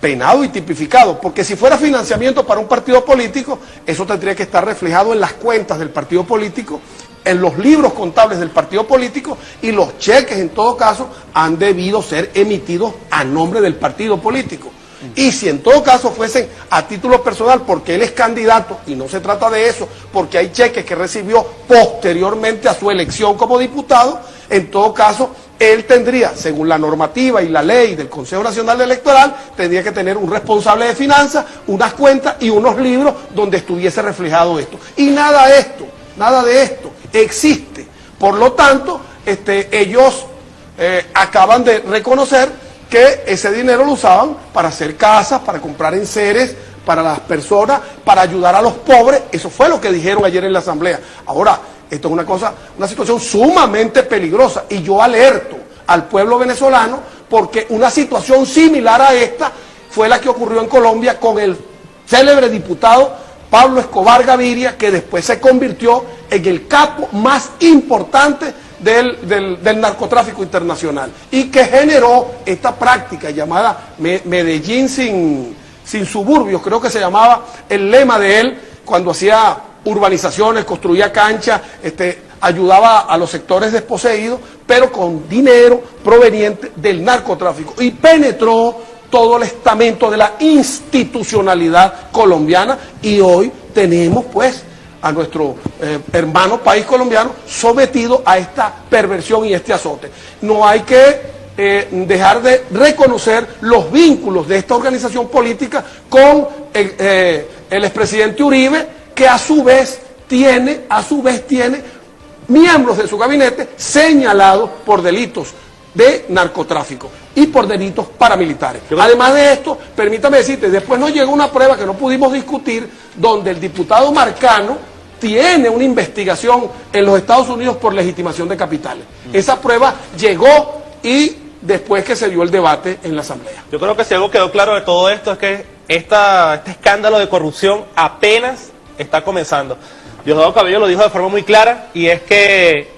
penado y tipificado, porque si fuera financiamiento para un partido político, eso tendría que estar reflejado en las cuentas del partido político, en los libros contables del partido político, y los cheques en todo caso han debido ser emitidos a nombre del partido político. Y si en todo caso fuesen a título personal, porque él es candidato, y no se trata de eso, porque hay cheques que recibió posteriormente a su elección como diputado, en todo caso él tendría, según la normativa y la ley del Consejo Nacional Electoral, tendría que tener un responsable de finanzas, unas cuentas y unos libros donde estuviese reflejado esto. Y nada de esto existe. Por lo tanto, ellos acaban de reconocer que ese dinero lo usaban para hacer casas, para comprar enseres para las personas, para ayudar a los pobres. Eso fue lo que dijeron ayer en la asamblea. Ahora, esto es una situación sumamente peligrosa, y yo alerto al pueblo venezolano porque una situación similar a esta fue la que ocurrió en Colombia con el célebre diputado Pablo Escobar Gaviria, que después se convirtió en el capo más importante del narcotráfico internacional, y que generó esta práctica llamada Medellín sin suburbios, creo que se llamaba el lema de él, cuando hacía urbanizaciones, construía canchas, ayudaba a los sectores desposeídos, pero con dinero proveniente del narcotráfico, y penetró todo el estamento de la institucionalidad colombiana, y hoy tenemos pues a nuestro hermano país colombiano sometido a esta perversión y este azote. No hay que dejar de reconocer los vínculos de esta organización política con el expresidente Uribe, que a su vez tiene miembros de su gabinete señalados por delitos de narcotráfico y por delitos paramilitares. Además de esto, permítame decirte, después nos llegó una prueba que no pudimos discutir, donde el diputado Marcano tiene una investigación en los Estados Unidos por legitimación de capitales. Esa prueba llegó y después que se dio el debate en la asamblea. Yo creo que si algo quedó claro de todo esto es que este escándalo de corrupción apenas está comenzando. Diosdado Cabello lo dijo de forma muy clara, y es que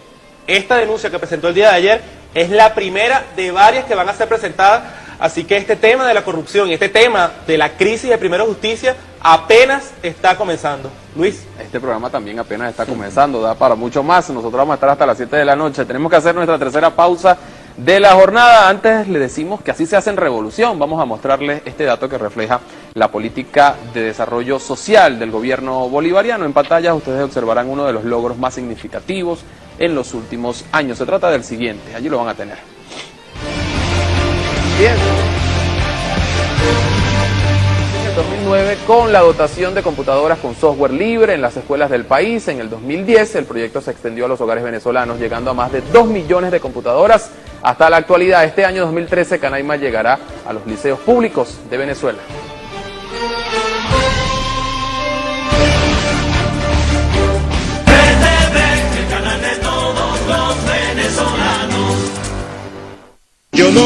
esta denuncia que presentó el día de ayer es la primera de varias que van a ser presentadas, así que este tema de la corrupción y este tema de la crisis de Primero Justicia apenas está comenzando. Luis. Este programa también apenas está comenzando, da para mucho más. Nosotros vamos a estar hasta las 7 de la noche. Tenemos que hacer nuestra tercera pausa de la jornada. Antes le decimos que así se hace en revolución. Vamos a mostrarles este dato que refleja la política de desarrollo social del gobierno bolivariano. En pantalla ustedes observarán uno de los logros más significativos en los últimos años. Se trata del siguiente, allí lo van a tener. Bien. En el 2009, con la dotación de computadoras con software libre en las escuelas del país, en el 2010 el proyecto se extendió a los hogares venezolanos, llegando a más de 2 millones de computadoras. Hasta la actualidad, este año 2013, Canaima llegará a los liceos públicos de Venezuela.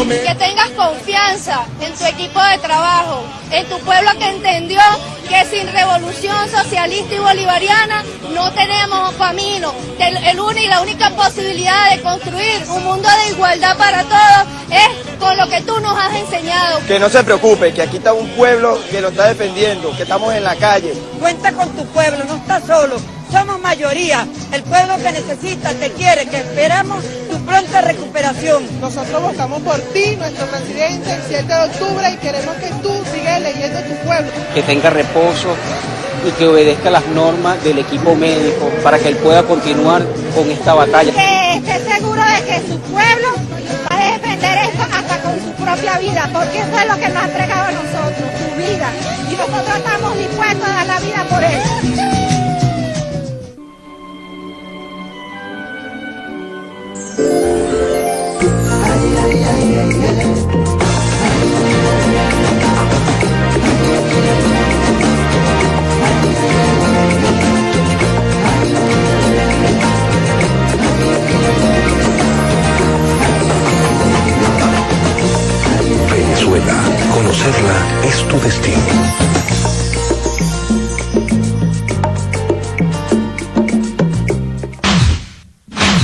Que tengas confianza en tu equipo de trabajo, en tu pueblo que entendió que sin revolución socialista y bolivariana no tenemos camino. La única posibilidad de construir un mundo de igualdad para todos es con lo que tú nos has enseñado. Que no se preocupe, que aquí está un pueblo que lo está defendiendo, que estamos en la calle. Cuenta con tu pueblo, no estás solo. Somos mayoría, el pueblo que necesita, te quiere, que esperamos tu pronta recuperación. Nosotros votamos por ti, nuestro presidente, el 7 de octubre, y queremos que tú sigas leyendo tu pueblo. Que tenga reposo y que obedezca las normas del equipo médico para que él pueda continuar con esta batalla. Que esté seguro de que su pueblo va a defender esto hasta con su propia vida, porque eso es lo que nos ha entregado a nosotros, su vida. Y nosotros estamos dispuestos a dar la vida por él. Venezuela, conocerla es tu destino.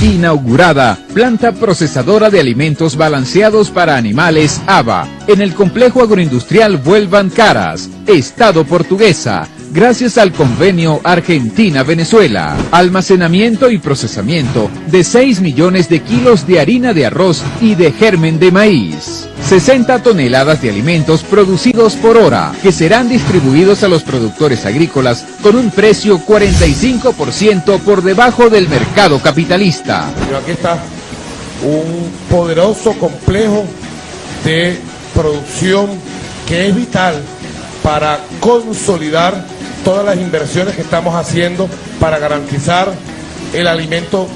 Inaugurada planta procesadora de alimentos balanceados para animales ABA en el complejo agroindustrial Vuelvan Caras, Estado Portuguesa, gracias al convenio Argentina-Venezuela. Almacenamiento y procesamiento de 6 millones de kilos de harina de arroz y de germen de maíz. 60 toneladas de alimentos producidos por hora, que serán distribuidos a los productores agrícolas con un precio 45% por debajo del mercado capitalista. Pero aquí está un poderoso complejo de producción que es vital para consolidar todas las inversiones que estamos haciendo para garantizar el alimento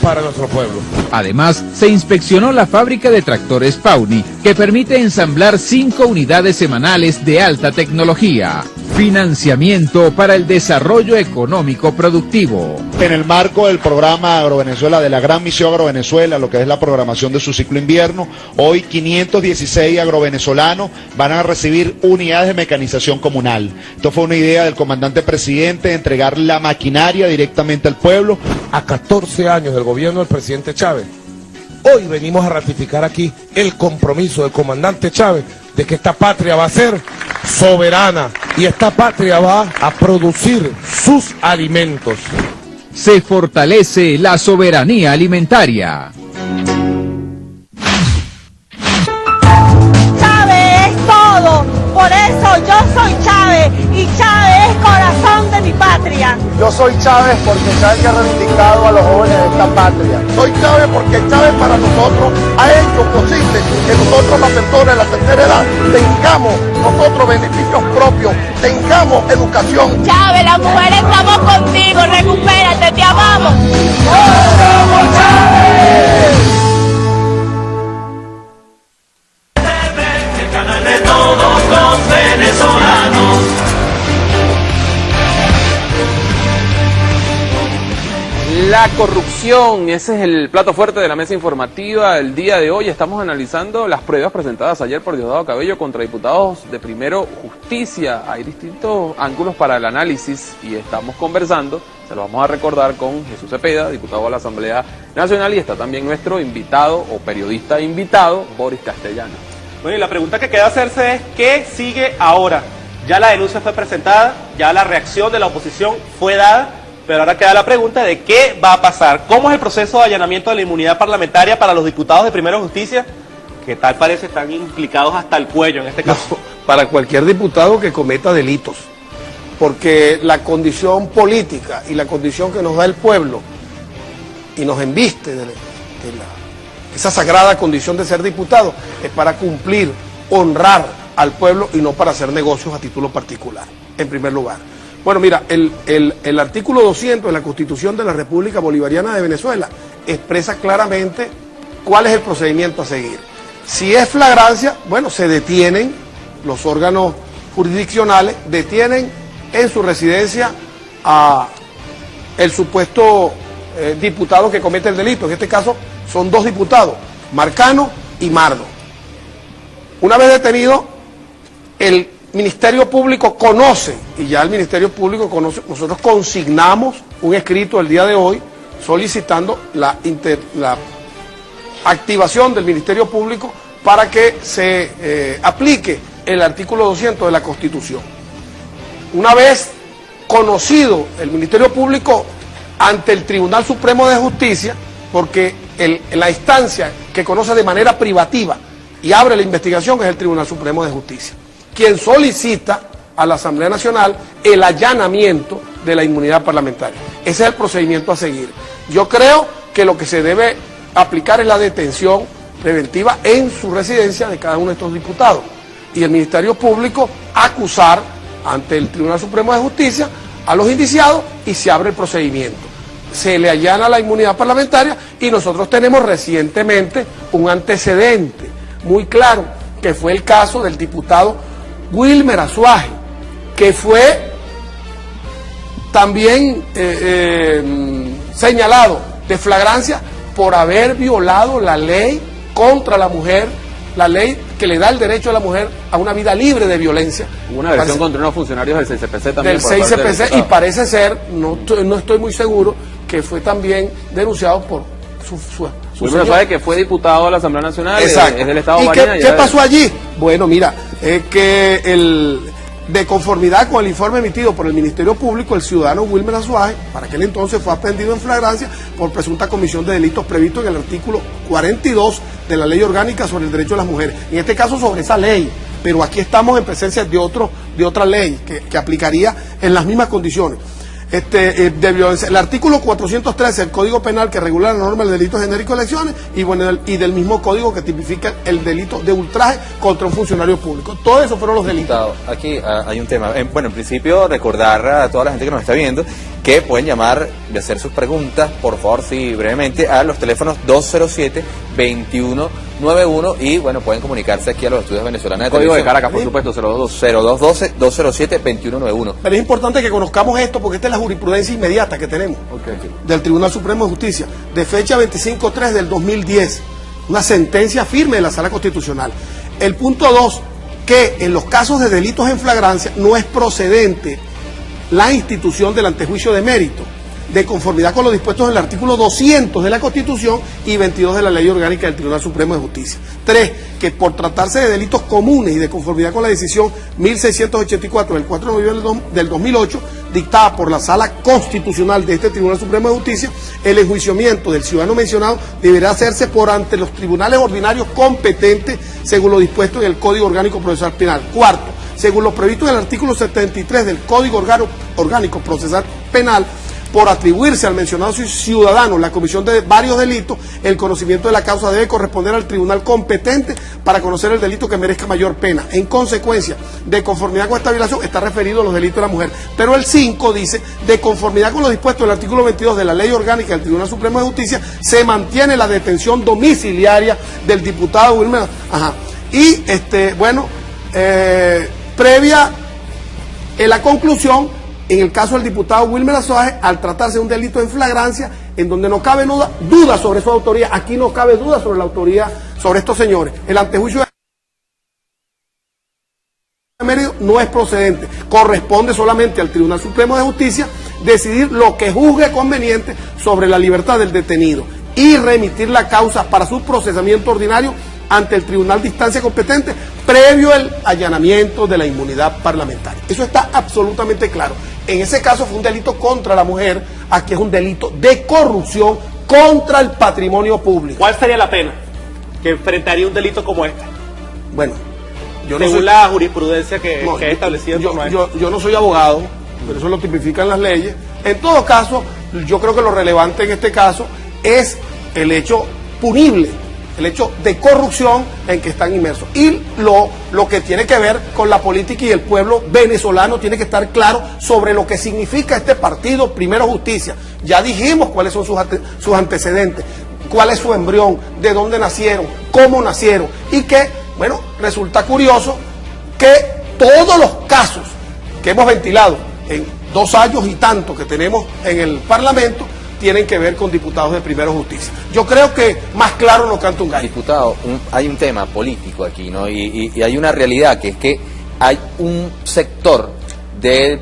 para nuestro pueblo. Además, se inspeccionó la fábrica de tractores Pauni, que permite ensamblar 5 unidades semanales de alta tecnología. Financiamiento para el desarrollo económico productivo. En el marco del programa Agrovenezuela, de la Gran Misión Agrovenezuela, lo que es la programación de su ciclo invierno, hoy 516 agrovenezolanos van a recibir unidades de mecanización comunal. Esto fue una idea del comandante presidente de entregar la maquinaria directamente al pueblo. A 14 años del gobierno del presidente Chávez, hoy venimos a ratificar aquí el compromiso del comandante Chávez de que esta patria va a ser soberana y esta patria va a producir sus alimentos. Se fortalece la soberanía alimentaria. Chávez es todo, por eso yo soy Chávez y Chávez es corazón de mi patria. Yo soy Chávez porque Chávez ha reivindicado a los jóvenes de esta patria. Soy Chávez porque Chávez para nosotros ha hecho posible que nosotros, las personas de la tercera edad, tengamos nosotros beneficios propios, tengamos educación. Chávez, las mujeres estamos contigo, recupérate, te amamos. ¡Vamos, Chávez! El canal de todos los venezolanos. La corrupción, ese es el plato fuerte de la mesa informativa. El día de hoy estamos analizando las pruebas presentadas ayer por Diosdado Cabello contra diputados de Primero Justicia. Hay distintos ángulos para el análisis y estamos conversando, se lo vamos a recordar, con Jesús Cepeda, diputado de la Asamblea Nacional, y está también nuestro invitado o periodista invitado, Boris Castellano. Bueno, y la pregunta que queda hacerse es, ¿qué sigue ahora? Ya la denuncia fue presentada, ya la reacción de la oposición fue dada, pero ahora queda la pregunta de qué va a pasar. ¿Cómo es el proceso de allanamiento de la inmunidad parlamentaria para los diputados de Primera Justicia? Que tal parece están implicados hasta el cuello en este caso. No, para cualquier diputado que cometa delitos, porque la condición política y la condición que nos da el pueblo y nos embiste de esa sagrada condición de ser diputado es para cumplir, honrar al pueblo y no para hacer negocios a título particular, en primer lugar. Bueno, mira, el artículo 200 de la Constitución de la República Bolivariana de Venezuela expresa claramente cuál es el procedimiento a seguir. Si es flagrancia, bueno, se detienen los órganos jurisdiccionales, detienen en su residencia a el supuesto diputado que comete el delito. En este caso son 2 diputados, Marcano y Mardo. Una vez detenido, el Ministerio Público conoce, y ya el Ministerio Público conoce, nosotros consignamos un escrito el día de hoy solicitando la activación del Ministerio Público para que se aplique el artículo 200 de la Constitución. Una vez conocido el Ministerio Público ante el Tribunal Supremo de Justicia, porque la instancia que conoce de manera privativa y abre la investigación es el Tribunal Supremo de Justicia, quien solicita a la Asamblea Nacional el allanamiento de la inmunidad parlamentaria. Ese es el procedimiento a seguir. Yo creo que lo que se debe aplicar es la detención preventiva en su residencia de cada uno de estos diputados y el Ministerio Público acusar ante el Tribunal Supremo de Justicia a los indiciados y se abre el procedimiento. Se le allana la inmunidad parlamentaria y nosotros tenemos recientemente un antecedente muy claro, que fue el caso del diputado Wilmer Azuaje, que fue también señalado de flagrancia por haber violado la ley contra la mujer, la ley que le da el derecho a la mujer a una vida libre de violencia. Hubo una agresión contra unos funcionarios del 6CPC también. Del 6CPC, y parece ser, no estoy muy seguro, que fue también denunciado por Wilmer Suárez, que fue diputado de la Asamblea Nacional, exacto, es del Estado ¿y Barinas, qué pasó allí? Bueno, mira, que de conformidad con el informe emitido por el Ministerio Público, el ciudadano Wilmer Azuaje, para aquel entonces fue aprehendido en flagrancia por presunta comisión de delitos previstos en el artículo 42 de la Ley Orgánica sobre el Derecho de las Mujeres. En este caso sobre esa ley, pero aquí estamos en presencia de otra ley que aplicaría en las mismas condiciones. De violencia. El artículo 413 del Código Penal, que regula la norma del delito genérico de elecciones, y del mismo código que tipifica el delito de ultraje contra un funcionario público. Todo eso fueron los delitos. Aquí hay un tema. Bueno, en principio recordar a toda la gente que nos está viendo que pueden llamar y hacer sus preguntas, por favor, sí, brevemente, a los teléfonos 207-2191 y, bueno, pueden comunicarse aquí a los estudios venezolanos de Código de televisión. Caracas, por supuesto, 0212-207-2191. Pero es importante que conozcamos esto porque esta es la jurisprudencia inmediata que tenemos del Tribunal Supremo de Justicia, de fecha 25/3 del 2010, una sentencia firme de la Sala Constitucional. El punto 2, que en los casos de delitos en flagrancia no es procedente la institución del antejuicio de mérito, de conformidad con lo dispuesto en el artículo 200 de la Constitución y 22 de la Ley Orgánica del Tribunal Supremo de Justicia. 3, que por tratarse de delitos comunes y de conformidad con la decisión 1684 del 4 de noviembre del 2008, dictada por la Sala Constitucional de este Tribunal Supremo de Justicia, el enjuiciamiento del ciudadano mencionado deberá hacerse por ante los tribunales ordinarios competentes según lo dispuesto en el Código Orgánico Procesal Penal. 4, según lo previsto en el artículo 73 del Código Orgánico Procesal Penal, por atribuirse al mencionado ciudadano la comisión de varios delitos, el conocimiento de la causa debe corresponder al tribunal competente para conocer el delito que merezca mayor pena. En consecuencia, de conformidad con esta violación, está referido a los delitos de la mujer. Pero el 5 dice, de conformidad con lo dispuesto en el artículo 22 de la Ley Orgánica del Tribunal Supremo de Justicia, se mantiene la detención domiciliaria del diputado Wilmer. Y, previa en la conclusión, en el caso del diputado Wilmer Azuaje, al tratarse de un delito en flagrancia, en donde no cabe duda sobre su autoría, aquí no cabe duda sobre la autoría sobre estos señores. El antejuicio de mérito no es procedente, corresponde solamente al Tribunal Supremo de Justicia decidir lo que juzgue conveniente sobre la libertad del detenido y remitir la causa para su procesamiento ordinario ante el tribunal de instancia competente, previo el allanamiento de la inmunidad parlamentaria. Eso está absolutamente claro. En ese caso fue un delito contra la mujer, aquí es un delito de corrupción contra el patrimonio público. ¿Cuál sería la pena que enfrentaría un delito como este? Bueno, yo no según soy, la jurisprudencia que es establecida en torno a esto. Yo no soy abogado, pero eso lo tipifican las leyes. En todo caso, yo creo que lo relevante en este caso es el hecho punible, el hecho de corrupción en que están inmersos. Y lo que tiene que ver con la política y el pueblo venezolano tiene que estar claro sobre lo que significa este partido Primero Justicia. Ya dijimos cuáles son sus antecedentes, cuál es su embrión, de dónde nacieron, cómo nacieron. Y que, bueno, resulta curioso que todos los casos que hemos ventilado en 2 años y tanto que tenemos en el Parlamento tienen que ver con diputados de Primero Justicia. Yo creo que más claro no canta un gallo. Diputado, hay un tema político aquí, ¿no? Y hay una realidad, que es que hay un sector de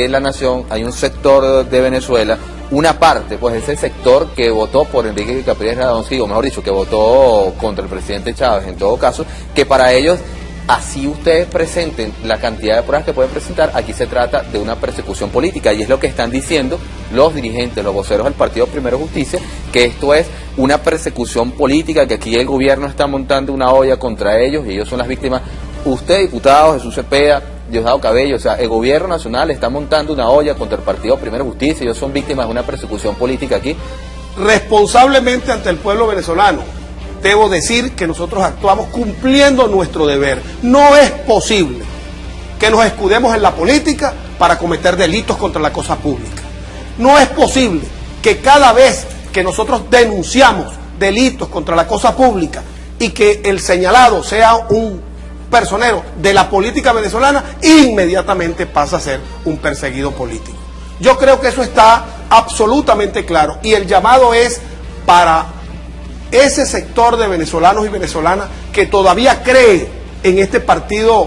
la nación, hay un sector de Venezuela, una parte, pues ese sector que votó por Enrique Capriles Radonsky, o mejor dicho, que votó contra el presidente Chávez, en todo caso, que para ellos, así ustedes presenten la cantidad de pruebas que pueden presentar, aquí se trata de una persecución política, y es lo que están diciendo los dirigentes, los voceros del partido Primero Justicia, que esto es una persecución política, que aquí el gobierno está montando una olla contra ellos y ellos son las víctimas. Usted, diputado Jesús Cepeda, Diosdado Cabello, o sea, el gobierno nacional está montando una olla contra el partido Primero Justicia, ellos son víctimas de una persecución política aquí. Responsablemente ante el pueblo venezolano, debo decir que nosotros actuamos cumpliendo nuestro deber. No es posible que nos escudemos en la política para cometer delitos contra la cosa pública. No es posible que cada vez que nosotros denunciamos delitos contra la cosa pública y que el señalado sea un personero de la política venezolana, inmediatamente pasa a ser un perseguido político. Yo creo que eso está absolutamente claro, y el llamado es para ese sector de venezolanos y venezolanas que todavía cree en este partido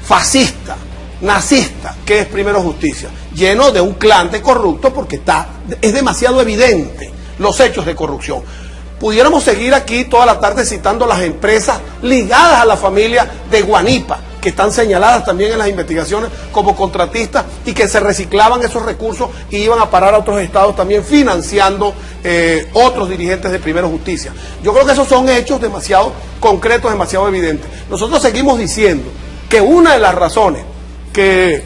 fascista, nazista, que es Primero Justicia, lleno de un clan de corruptos, porque es demasiado evidente los hechos de corrupción. Pudiéramos seguir aquí toda la tarde citando las empresas ligadas a la familia de Guanipa, que están señaladas también en las investigaciones como contratistas y que se reciclaban esos recursos y iban a parar a otros estados también financiando otros dirigentes de Primero Justicia. Yo creo que esos son hechos demasiado concretos, demasiado evidentes. Nosotros seguimos diciendo que una de las razones que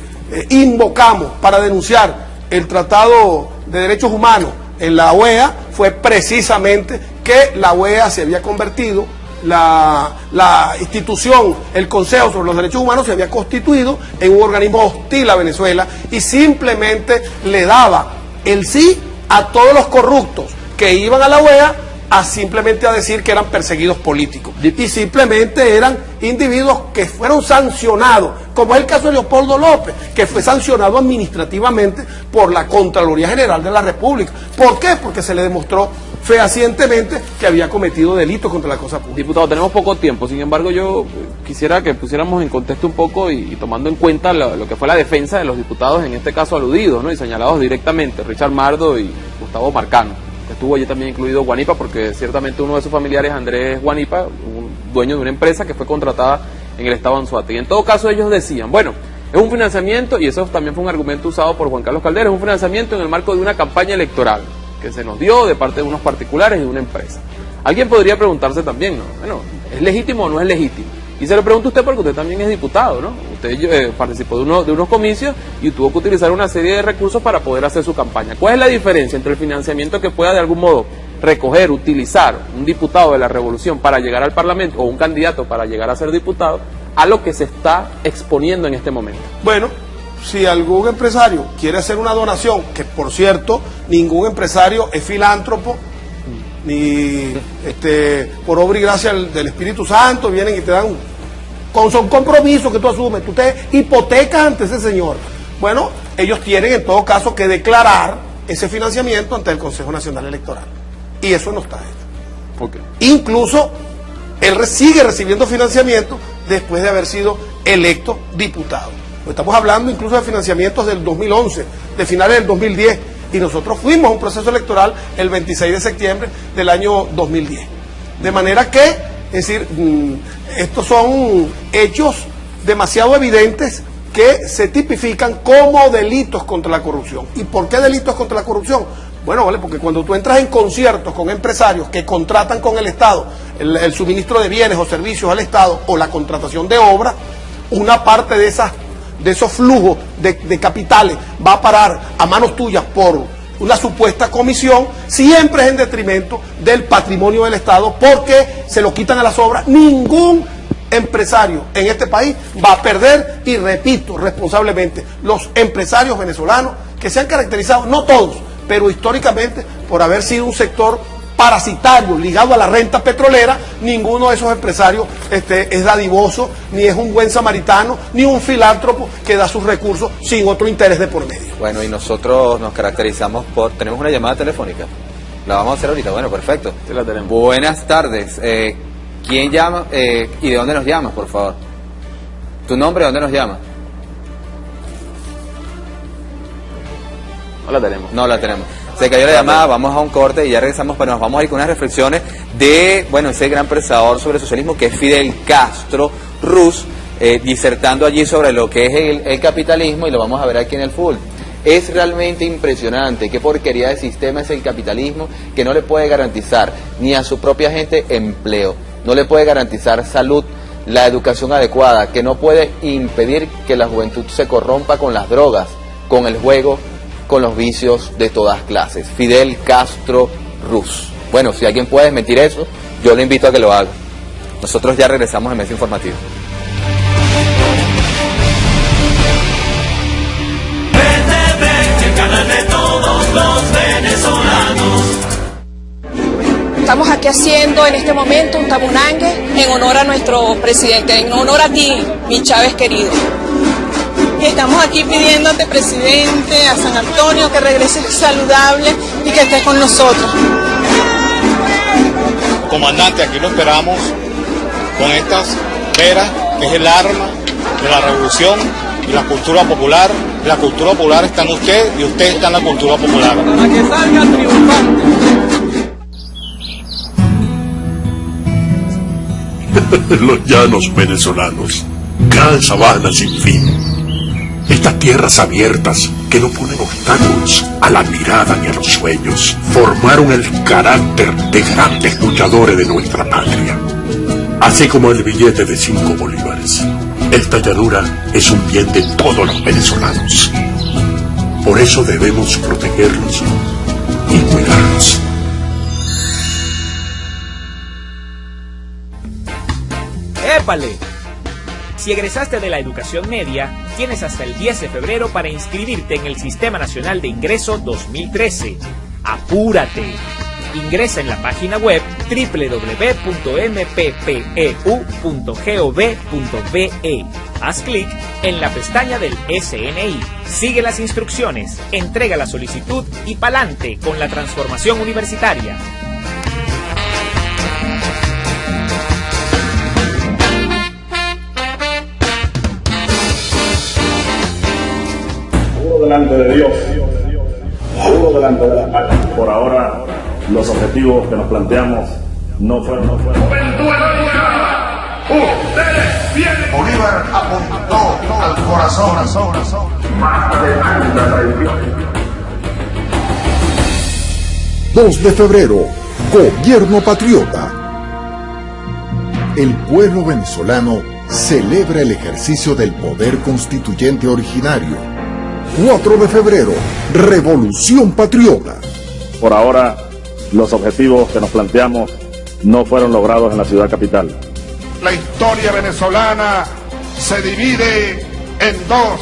invocamos para denunciar el Tratado de Derechos Humanos en la OEA fue precisamente que la OEA se había convertido, la institución, el Consejo sobre los Derechos Humanos se había constituido en un organismo hostil a Venezuela y simplemente le daba el sí a todos los corruptos que iban a la OEA simplemente a decir que eran perseguidos políticos y simplemente eran individuos que fueron sancionados, como es el caso de Leopoldo López, que fue sancionado administrativamente por la Contraloría General de la República. ¿Por qué? Porque se le demostró fehacientemente que había cometido delitos contra la cosa pública. Diputado, tenemos poco tiempo, sin embargo yo quisiera que pusiéramos en contexto un poco y tomando en cuenta lo que fue la defensa de los diputados, en este caso aludidos, ¿no? Y señalados directamente, Richard Mardo y Gustavo Marcano. Estuvo allí también incluido Guanipa, porque ciertamente uno de sus familiares, Andrés Guanipa, un dueño de una empresa que fue contratada en el estado de Anzoátegui. Y en todo caso ellos decían, bueno, es un financiamiento, y eso también fue un argumento usado por Juan Carlos Caldera, es un financiamiento en el marco de una campaña electoral que se nos dio de parte de unos particulares y de una empresa. Alguien podría preguntarse también, ¿no? Bueno, ¿es legítimo o no es legítimo? Y se lo pregunto a usted porque usted también es diputado, ¿no? Usted participó de unos comicios y tuvo que utilizar una serie de recursos para poder hacer su campaña. ¿Cuál es la diferencia entre el financiamiento que pueda de algún modo recoger, utilizar un diputado de la Revolución para llegar al Parlamento o un candidato para llegar a ser diputado a lo que se está exponiendo en este momento? Bueno, si algún empresario quiere hacer una donación, que por cierto, ningún empresario es filántropo, ni por obra y gracia del Espíritu Santo, vienen y te dan son compromisos que tú asumes, tú te hipotecas ante ese señor. Bueno, ellos tienen en todo caso que declarar ese financiamiento ante el Consejo Nacional Electoral. Y eso no está hecho. Okay. Incluso él sigue recibiendo financiamiento después de haber sido electo diputado. Estamos hablando incluso de financiamientos del 2011, de finales del 2010. Y nosotros fuimos a un proceso electoral el 26 de septiembre del año 2010. De manera que, es decir, estos son hechos demasiado evidentes que se tipifican como delitos contra la corrupción. ¿Y por qué delitos contra la corrupción? Bueno, vale, porque cuando tú entras en conciertos con empresarios que contratan con el Estado el suministro de bienes o servicios al Estado o la contratación de obras, una parte de esos flujos de capitales va a parar a manos tuyas por una supuesta comisión, siempre es en detrimento del patrimonio del Estado, porque se lo quitan a las obras. Ningún empresario en este país va a perder, y repito responsablemente, los empresarios venezolanos que se han caracterizado, no todos, pero históricamente por haber sido un sector parasitario ligado a la renta petrolera. Ninguno de esos empresarios es dadivoso, ni es un buen samaritano, ni un filántropo que da sus recursos sin otro interés de por medio. Bueno, y nosotros nos caracterizamos por... Tenemos una llamada telefónica. La vamos a hacer ahorita. Bueno, perfecto. Sí, la tenemos. Buenas tardes. ¿Quién llama y de dónde nos llamas, por favor? ¿Tu nombre, de dónde nos llamas? No la tenemos. No la tenemos. Se cayó la llamada, vamos a un corte y ya regresamos, pero nos vamos a ir con unas reflexiones de, bueno, ese gran pensador sobre el socialismo que es Fidel Castro Ruz, disertando allí sobre lo que es el capitalismo, y lo vamos a ver aquí en el full. Es realmente impresionante qué porquería de sistema es el capitalismo, que no le puede garantizar ni a su propia gente empleo, no le puede garantizar salud, la educación adecuada, que no puede impedir que la juventud se corrompa con las drogas, con el juego, con los vicios de todas clases. Fidel Castro Ruz. Bueno, si alguien puede desmentir eso, yo le invito a que lo haga. Nosotros ya regresamos en Mesa Informativa. El canal de todos los venezolanos. Estamos aquí haciendo en este momento un tamunangue en honor a nuestro presidente, en honor a ti, mi Chávez querido. Y estamos aquí pidiéndote, presidente, a San Antonio, que regreses saludable y que estés con nosotros. Comandante, aquí lo esperamos con estas veras, que es el arma de la revolución y la cultura popular. La cultura popular está en usted y usted está en la cultura popular. Para que salga triunfante. Los llanos venezolanos, gran sabana sin fin. Estas tierras abiertas que no ponen obstáculos a la mirada ni a los sueños, formaron el carácter de grandes luchadores de nuestra patria. Así como el billete de 5 bolívares, esta llanura es un bien de todos los venezolanos. Por eso debemos protegerlos y cuidarlos. ¡Épale! Si egresaste de la educación media, tienes hasta el 10 de febrero para inscribirte en el Sistema Nacional de Ingreso 2013. ¡Apúrate! Ingresa en la página web www.mppeu.gov.be. Haz clic en la pestaña del SNI. Sigue las instrucciones, entrega la solicitud y pa'lante con la transformación universitaria. Delante de Dios, juro delante de la patria. Por ahora, los objetivos que nos planteamos no fueron. Juventud heroica, ustedes vienen. Bolívar apuntó al corazón. Más de tanta traición. 2 de febrero, Gobierno Patriota. El pueblo venezolano celebra el ejercicio del poder constituyente originario. 4 de febrero, Revolución Patriota. Por ahora, los objetivos que nos planteamos no fueron logrados en la ciudad capital. La historia venezolana se divide en dos.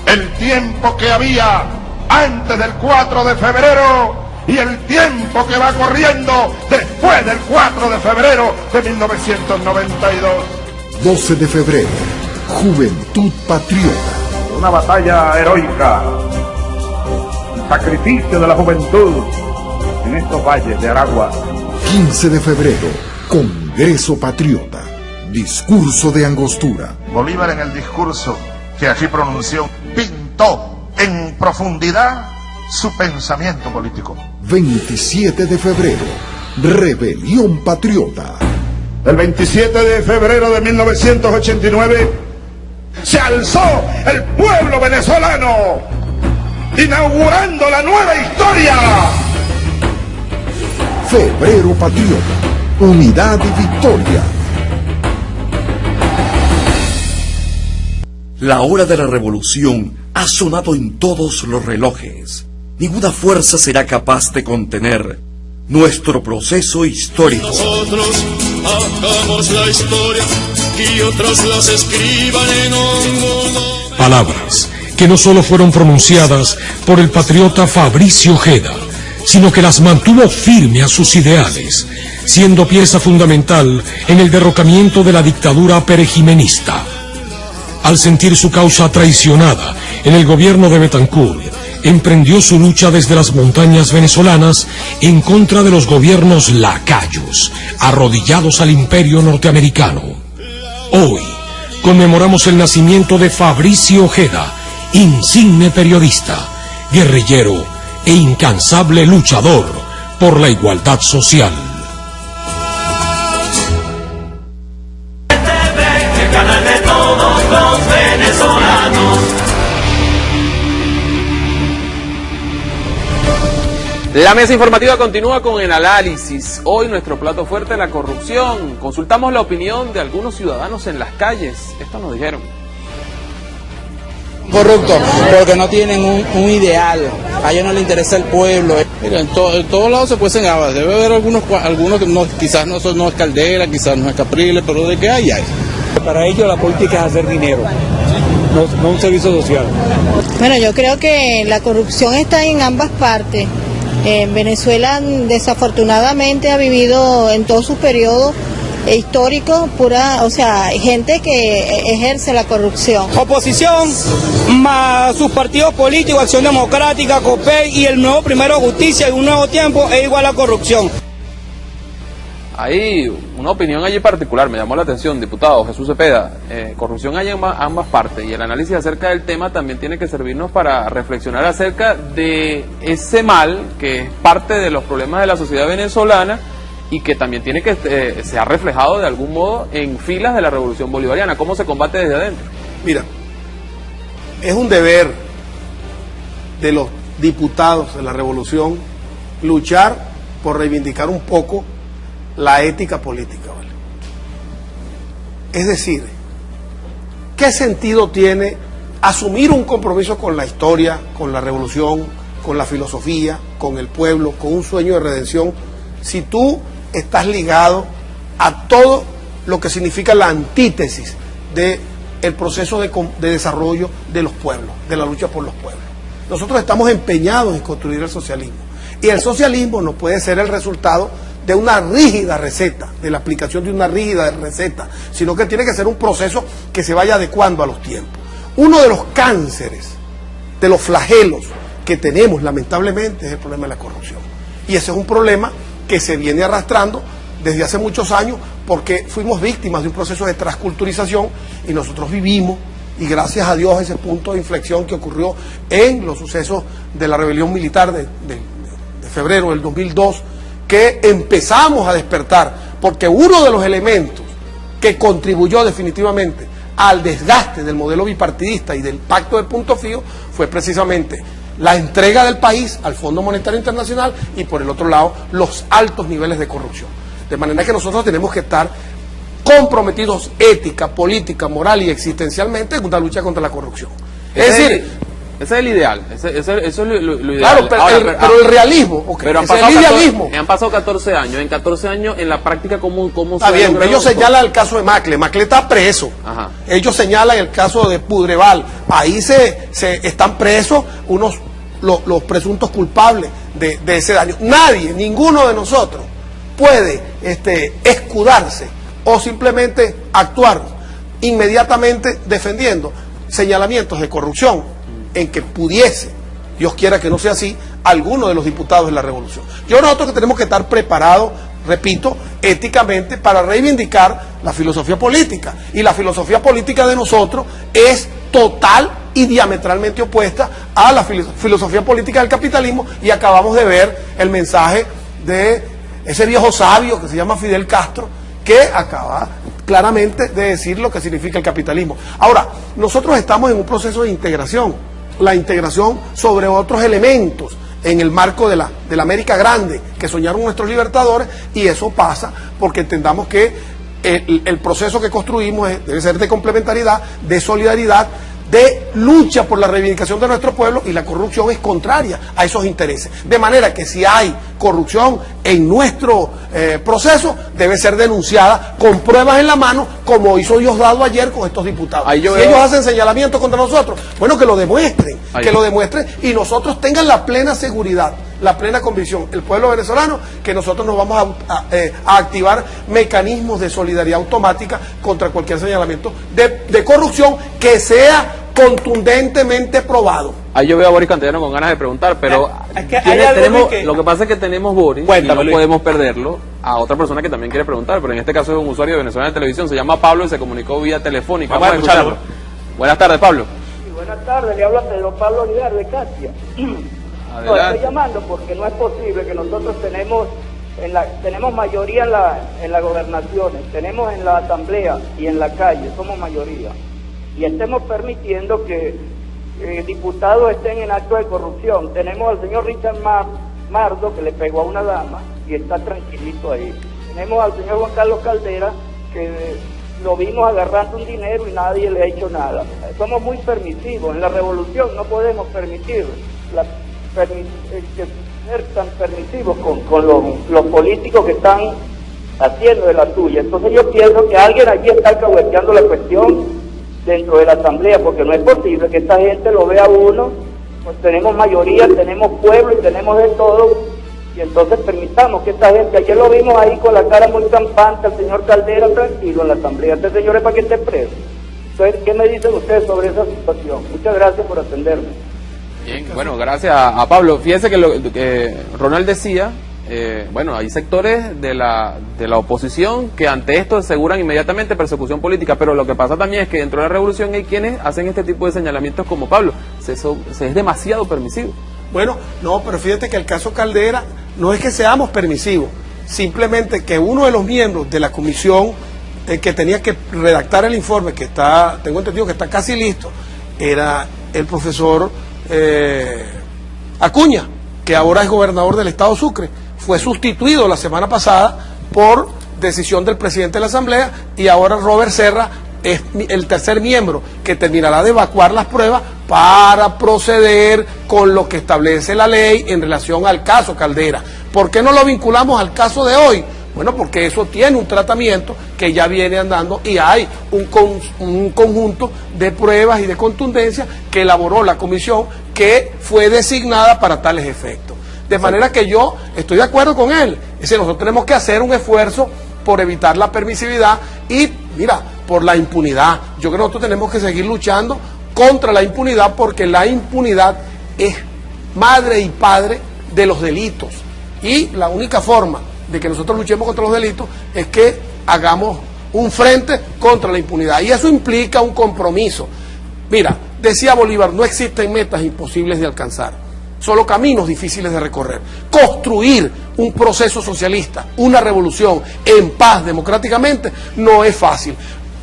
El tiempo que había antes del 4 de febrero y el tiempo que va corriendo después del 4 de febrero de 1992. 12 de febrero, Juventud Patriota. Una batalla heroica, el sacrificio de la juventud en estos valles de Aragua. 15 de febrero, Congreso Patriota, discurso de Angostura. Bolívar en el discurso que aquí pronunció pintó en profundidad su pensamiento político. 27 de febrero, Rebelión Patriota. El 27 de febrero de 1989 se alzó el pueblo venezolano, inaugurando la nueva historia. Febrero Patriota, unidad y victoria. La hora de la revolución ha sonado en todos los relojes. Ninguna fuerza será capaz de contener nuestro proceso histórico. Nosotros hagamos la historia y otros las escriban en un mundo. Palabras que no solo fueron pronunciadas por el patriota Fabricio Ojeda, sino que las mantuvo firme a sus ideales, siendo pieza fundamental en el derrocamiento de la dictadura perejimenista. Al sentir su causa traicionada en el gobierno de Betancur, emprendió su lucha desde las montañas venezolanas en contra de los gobiernos lacayos, arrodillados al imperio norteamericano. Hoy conmemoramos el nacimiento de Fabricio Ojeda, insigne periodista, guerrillero e incansable luchador por la igualdad social. El canal de todos los venezolanos. La mesa informativa continúa con el análisis. Hoy nuestro plato fuerte, la corrupción. Consultamos la opinión de algunos ciudadanos en las calles. Esto nos dijeron. Corruptos, porque no tienen un ideal. A ellos no les interesa el pueblo. Mira, en todos lados se pueden haber. Debe haber algunos que no, quizás no es Caldera, quizás no es Capriles, pero de qué hay. Para ellos la política es hacer dinero, no un servicio social. Bueno, yo creo que la corrupción está en ambas partes. Venezuela desafortunadamente ha vivido en todos sus periodos históricos gente que ejerce la corrupción. Oposición más sus partidos políticos, Acción Democrática, COPEI y el nuevo Primero Justicia y un nuevo tiempo es igual a corrupción. Hay una opinión allí particular, me llamó la atención, diputado Jesús Cepeda. Corrupción hay en ambas partes, y el análisis acerca del tema también tiene que servirnos para reflexionar acerca de ese mal que es parte de los problemas de la sociedad venezolana y que también tiene que se ha reflejado de algún modo en filas de la revolución bolivariana. ¿Cómo se combate desde adentro? Mira, es un deber de los diputados de la revolución luchar por reivindicar un poco la ética política, ¿vale? Es decir, ¿qué sentido tiene asumir un compromiso con la historia, con la revolución, con la filosofía, con el pueblo, con un sueño de redención, si tú estás ligado a todo lo que significa la antítesis del proceso de desarrollo de los pueblos, de la lucha por los pueblos? Nosotros estamos empeñados en construir el socialismo, y el socialismo no puede ser el resultado de una rígida receta, de la aplicación de una rígida receta, sino que tiene que ser un proceso que se vaya adecuando a los tiempos. Uno de los cánceres, de los flagelos que tenemos lamentablemente, es el problema de la corrupción, y ese es un problema que se viene arrastrando desde hace muchos años, porque fuimos víctimas de un proceso de transculturización y nosotros vivimos, y gracias a Dios, ese punto de inflexión que ocurrió en los sucesos de la rebelión militar de febrero del 2002, que empezamos a despertar, porque uno de los elementos que contribuyó definitivamente al desgaste del modelo bipartidista y del pacto de punto fijo fue precisamente la entrega del país al Fondo Monetario Internacional y, por el otro lado, los altos niveles de corrupción. De manera que nosotros tenemos que estar comprometidos ética, política, moral y existencialmente en una lucha contra la corrupción. Es decir, ese es el ideal, eso es lo claro, ideal. pero el realismo, okay, pero el idealismo. Han pasado 14 años, en 14 años en la práctica ¿cómo está se bien, ellos señalan el caso de Macle está preso. Ajá. Ellos señalan el caso de Pudreval, ahí se están presos los presuntos culpables de ese daño. Nadie, ninguno de nosotros puede escudarse o simplemente actuar inmediatamente defendiendo señalamientos de corrupción en que pudiese, Dios quiera que no sea así, alguno de los diputados de la revolución. Nosotros que tenemos que estar preparados, repito, éticamente para reivindicar la filosofía política, y la filosofía política de nosotros es total y diametralmente opuesta a la filosofía política del capitalismo, y acabamos de ver el mensaje de ese viejo sabio que se llama Fidel Castro, que acaba claramente de decir lo que significa el capitalismo. Ahora, nosotros estamos en un proceso de integración, la integración sobre otros elementos en el marco de la América grande que soñaron nuestros libertadores, y eso pasa porque entendamos que el proceso que construimos debe ser de complementariedad, de solidaridad, de lucha por la reivindicación de nuestro pueblo, y la corrupción es contraria a esos intereses. De manera que si hay corrupción en nuestro proceso, debe ser denunciada con pruebas en la mano, como hizo Diosdado ayer con estos diputados. Si ellos hacen señalamientos contra nosotros, bueno, que lo demuestren, y nosotros tengan la plena seguridad, la plena convicción, el pueblo venezolano, que nosotros nos vamos a activar mecanismos de solidaridad automática contra cualquier señalamiento de corrupción que sea contundentemente probado. Ahí yo veo a Boris Cantellano con ganas de preguntar, pero lo que pasa es que tenemos Boris, y no podemos perderlo a otra persona que también quiere preguntar, pero en este caso es un usuario de Venezolana de Televisión, se llama Pablo y se comunicó vía telefónica. Vamos a escucharlo. Buenas tardes, Pablo. Sí, buenas tardes, le habla Pedro Pablo Olivar de Casia. No, estoy llamando porque no es posible que nosotros tenemos mayoría en las gobernaciones, tenemos en la asamblea y en la calle, somos mayoría, y estemos permitiendo que diputados estén en actos de corrupción. Tenemos al señor Richard Mardo, que le pegó a una dama y está tranquilito ahí. Tenemos al señor Juan Carlos Caldera, que lo vimos agarrando un dinero y nadie le ha hecho nada. Somos muy permisivos. En la revolución no podemos permitir ser tan permisivos con los políticos que están haciendo de la suya. Entonces yo pienso que alguien allí está alcahueteando la cuestión dentro de la asamblea, porque no es posible que esta gente lo vea uno, pues tenemos mayoría, tenemos pueblo y tenemos de todo, y entonces permitamos que esta gente, ayer lo vimos ahí con la cara muy campante, el señor Caldera tranquilo en la asamblea, este señor es para que esté preso. Entonces, ¿qué me dicen ustedes sobre esa situación? Muchas gracias por atenderme. Bien, bueno, gracias a Pablo. Fíjese que lo que Ronald decía, bueno, hay sectores de la oposición que ante esto aseguran inmediatamente persecución política, pero lo que pasa también es que dentro de la revolución hay quienes hacen este tipo de señalamientos como Pablo. Se es demasiado permisivo. Bueno, no, pero fíjate que el caso Caldera no es que seamos permisivos, simplemente que uno de los miembros de la comisión que tenía que redactar el informe, que está, tengo entendido que está casi listo, era el profesor Acuña, que ahora es gobernador del estado Sucre. Fue sustituido la semana pasada por decisión del presidente de la Asamblea, y ahora Robert Serra es el tercer miembro que terminará de evacuar las pruebas para proceder con lo que establece la ley en relación al caso Caldera. ¿Por qué no lo vinculamos al caso de hoy? Bueno, porque eso tiene un tratamiento que ya viene andando y hay un conjunto de pruebas y de contundencia que elaboró la comisión que fue designada para tales efectos. De manera que yo estoy de acuerdo con él. Es decir, nosotros tenemos que hacer un esfuerzo por evitar la permisividad y, mira, por la impunidad. Yo creo que nosotros tenemos que seguir luchando contra la impunidad, porque la impunidad es madre y padre de los delitos. Y la única forma de que nosotros luchemos contra los delitos es que hagamos un frente contra la impunidad. Y eso implica un compromiso. Mira, decía Bolívar, no existen metas imposibles de alcanzar, solo caminos difíciles de recorrer. Construir un proceso socialista, una revolución en paz democráticamente, no es fácil.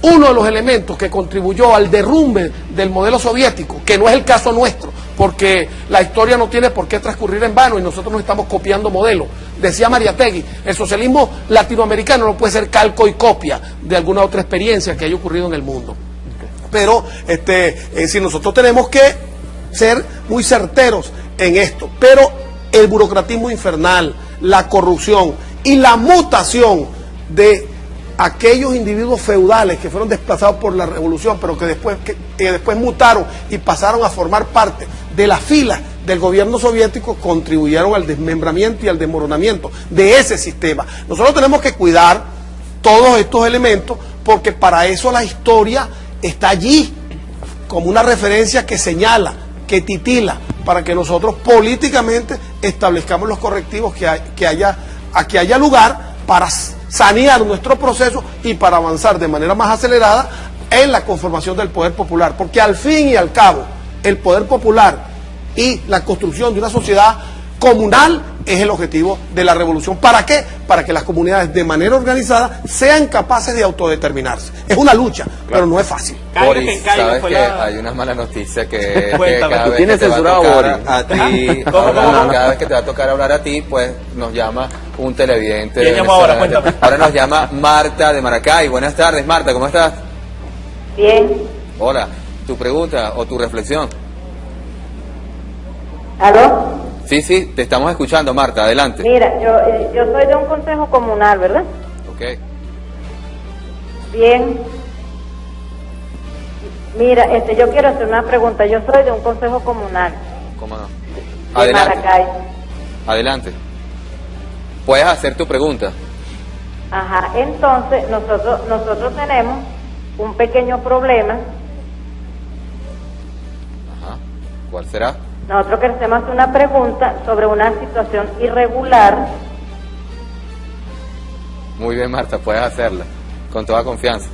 Uno de los elementos que contribuyó al derrumbe del modelo soviético, que no es el caso nuestro, porque la historia no tiene por qué transcurrir en vano y nosotros no estamos copiando modelos. Decía Mariátegui, el socialismo latinoamericano no puede ser calco y copia de alguna otra experiencia que haya ocurrido en el mundo. Pero si nosotros tenemos que ser muy certeros en esto, pero el burocratismo infernal, la corrupción y la mutación de aquellos individuos feudales que fueron desplazados por la revolución, pero que después mutaron y pasaron a formar parte de las filas del gobierno soviético, contribuyeron al desmembramiento y al desmoronamiento de ese sistema. Nosotros tenemos que cuidar todos estos elementos, porque para eso la historia está allí, como una referencia que señala, que titila, para que nosotros políticamente establezcamos los correctivos que haya lugar para sanear nuestro proceso y para avanzar de manera más acelerada en la conformación del poder popular, porque al fin y al cabo el poder popular y la construcción de una sociedad comunal es el objetivo de la revolución. ¿Para qué? Para que las comunidades de manera organizada sean capaces de autodeterminarse. Es una lucha, pero no es fácil. Boris, sabes que hay una mala noticia que cada vez tienes censurado a ti, cada vez que te va a tocar hablar a ti, pues nos llama un televidente. ¿Quién llamó ahora? Cuéntame. Ahora nos llama Marta de Maracay. Buenas tardes, Marta, ¿cómo estás? Bien. Hola, tu pregunta o tu reflexión. ¿Aló? Sí, te estamos escuchando, Marta, adelante. Mira, yo soy de un consejo comunal, ¿verdad? Ok. Bien. Mira, yo quiero hacer una pregunta. Yo soy de un consejo comunal. ¿Cómo no? De Adelante. Maracay. Adelante. Puedes hacer tu pregunta. Ajá, entonces nosotros tenemos un pequeño problema. Ajá. ¿Cuál será? Nosotros queremos hacer una pregunta sobre una situación irregular. Muy bien, Marta, puedes hacerla, con toda confianza.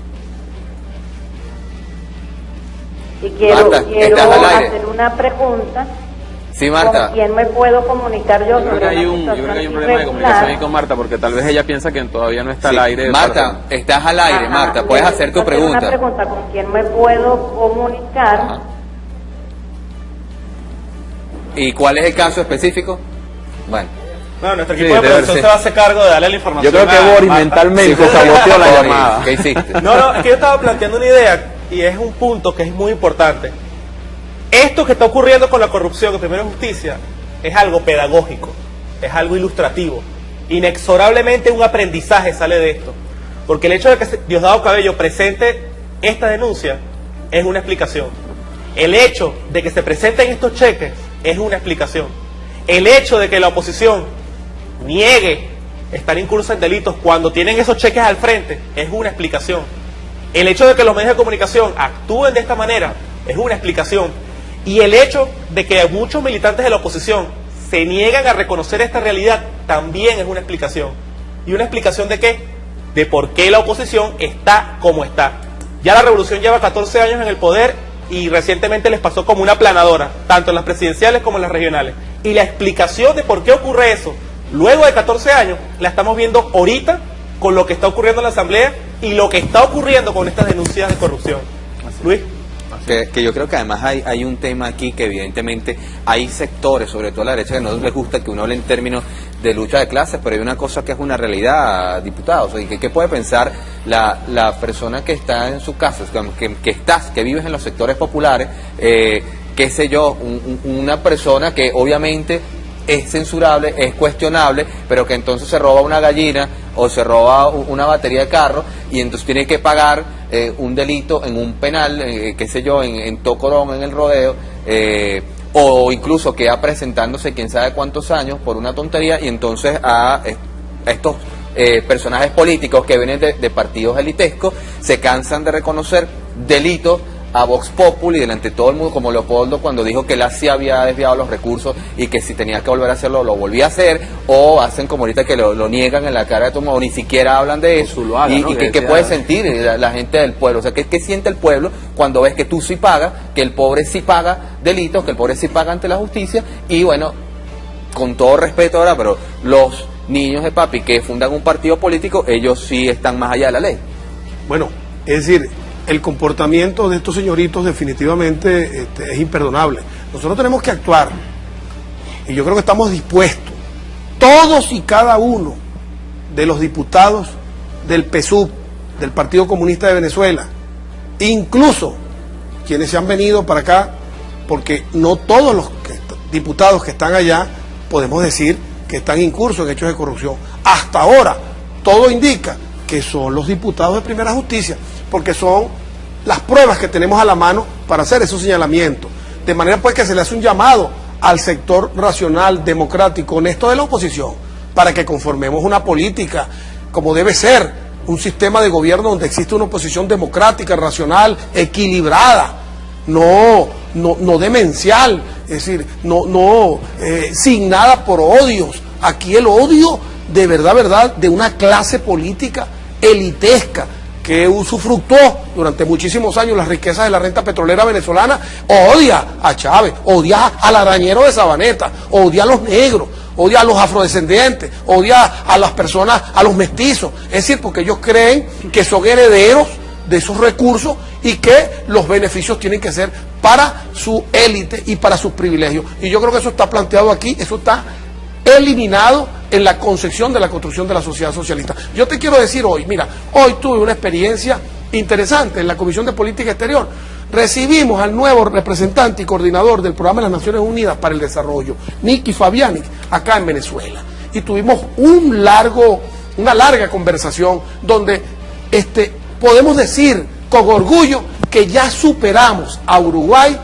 Y quiero ¿estás al aire? hacer una pregunta. Sí, Marta. ¿Con quién me puedo comunicar yo? Yo creo que hay un problema de comunicación ahí con Marta, porque tal vez ella piensa que todavía no está al aire. Marta, estás al aire, Marta, puedes hacer tu pregunta. Una pregunta, ¿con quién me puedo comunicar? Ajá. ¿Y cuál es el caso específico? Bueno. Bueno, nuestro equipo de producción se va a hacer cargo de darle la información. Yo creo que Boris mentalmente saboteó la llamada. ¿Qué hiciste? No, es que yo estaba planteando una idea y es un punto que es muy importante. Esto que está ocurriendo con la corrupción en Primera Justicia es algo pedagógico, es algo ilustrativo. Inexorablemente un aprendizaje sale de esto. Porque el hecho de que Diosdado Cabello presente esta denuncia es una explicación. El hecho de que se presenten estos cheques es una explicación. El hecho de que la oposición niegue estar incursa en delitos cuando tienen esos cheques al frente es una explicación. El hecho de que los medios de comunicación actúen de esta manera es una explicación. Y el hecho de que muchos militantes de la oposición se niegan a reconocer esta realidad también es una explicación. ¿Y una explicación de qué? De por qué la oposición está como está. Ya la revolución lleva 14 años en el poder y recientemente les pasó como una aplanadora, tanto en las presidenciales como en las regionales. Y la explicación de por qué ocurre eso Luego de 14 años, la estamos viendo ahorita con lo que está ocurriendo en la Asamblea y lo que está ocurriendo con estas denuncias de corrupción. Luis. Que yo creo que además hay un tema aquí que evidentemente hay sectores, sobre todo a la derecha, que no les gusta que uno hable en términos de lucha de clases, pero hay una cosa que es una realidad, diputados. O sea, ¿qué puede pensar la persona que está en su casa, que vives en los sectores populares, qué sé yo, una persona que obviamente es censurable, es cuestionable, pero que entonces se roba una gallina o se roba una batería de carro y entonces tiene que pagar un delito en un penal, qué sé yo, en Tocorón, en el rodeo, o incluso queda presentándose quién sabe cuántos años por una tontería, y entonces a estos personajes políticos que vienen de partidos elitescos se cansan de reconocer delitos a Vox Populi delante de todo el mundo, como Leopoldo cuando dijo que él sí había desviado los recursos y que si tenía que volver a hacerlo lo volvía a hacer, o hacen como ahorita que lo niegan en la cara de todo el mundo, o ni siquiera hablan de eso. ¿Qué puede sentir la gente del pueblo? O sea, ¿qué siente el pueblo cuando ves que tú sí pagas, que el pobre sí paga delitos, que el pobre sí paga ante la justicia? Y bueno, con todo respeto ahora, pero los niños de papi que fundan un partido político, ellos sí están más allá de la ley. Bueno, es decir, el comportamiento de estos señoritos definitivamente es imperdonable. Nosotros tenemos que actuar, y yo creo que estamos dispuestos, todos y cada uno de los diputados del PSUV, del Partido Comunista de Venezuela, incluso quienes se han venido para acá, porque no todos los diputados que están allá podemos decir que están incursos en hechos de corrupción. Hasta ahora, todo indica que son los diputados de Primera Justicia, porque son las pruebas que tenemos a la mano para hacer esos señalamientos. De manera pues que se le hace un llamado al sector racional, democrático, honesto de la oposición, para que conformemos una política como debe ser, un sistema de gobierno donde existe una oposición democrática, racional, equilibrada, no demencial, es decir, signada por odios. Aquí el odio de verdad, de una clase política elitesca que usufructó durante muchísimos años las riquezas de la renta petrolera venezolana, odia a Chávez, odia al arañero de Sabaneta, odia a los negros, odia a los afrodescendientes, odia a las personas, a los mestizos. Es decir, porque ellos creen que son herederos de esos recursos y que los beneficios tienen que ser para su élite y para sus privilegios. Y yo creo que eso está planteado aquí, eso está eliminado en la concepción de la construcción de la sociedad socialista. Yo te quiero decir hoy, mira, hoy tuve una experiencia interesante en la Comisión de Política Exterior. Recibimos al nuevo representante y coordinador del Programa de las Naciones Unidas para el Desarrollo, Nicky Fabiani, acá en Venezuela. Y tuvimos una larga conversación donde podemos decir con orgullo que ya superamos a Uruguay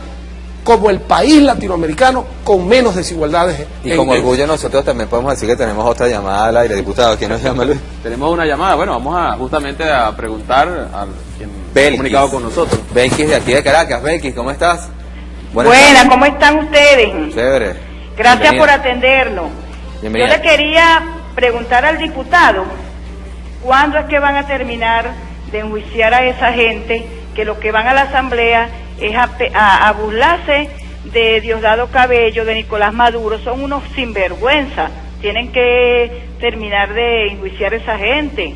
como el país latinoamericano con menos desigualdades. Y con orgullo nosotros también podemos decir que tenemos otra llamada al aire, diputado. ¿Quién nos llama, Luis? Tenemos una llamada, bueno, vamos justamente a preguntar a quien ha comunicado con nosotros. Belkis, de aquí de Caracas. Belkis, ¿cómo estás? Buenas, ¿cómo están ustedes? Chévere. Gracias Bienvenida. por atendernos. Bienvenida. Yo le quería preguntar al diputado, ¿cuándo es que van a terminar de enjuiciar a esa gente que lo que van a la asamblea es a burlarse de Diosdado Cabello, de Nicolás Maduro? Son unos sinvergüenza, tienen que terminar de enjuiciar a esa gente.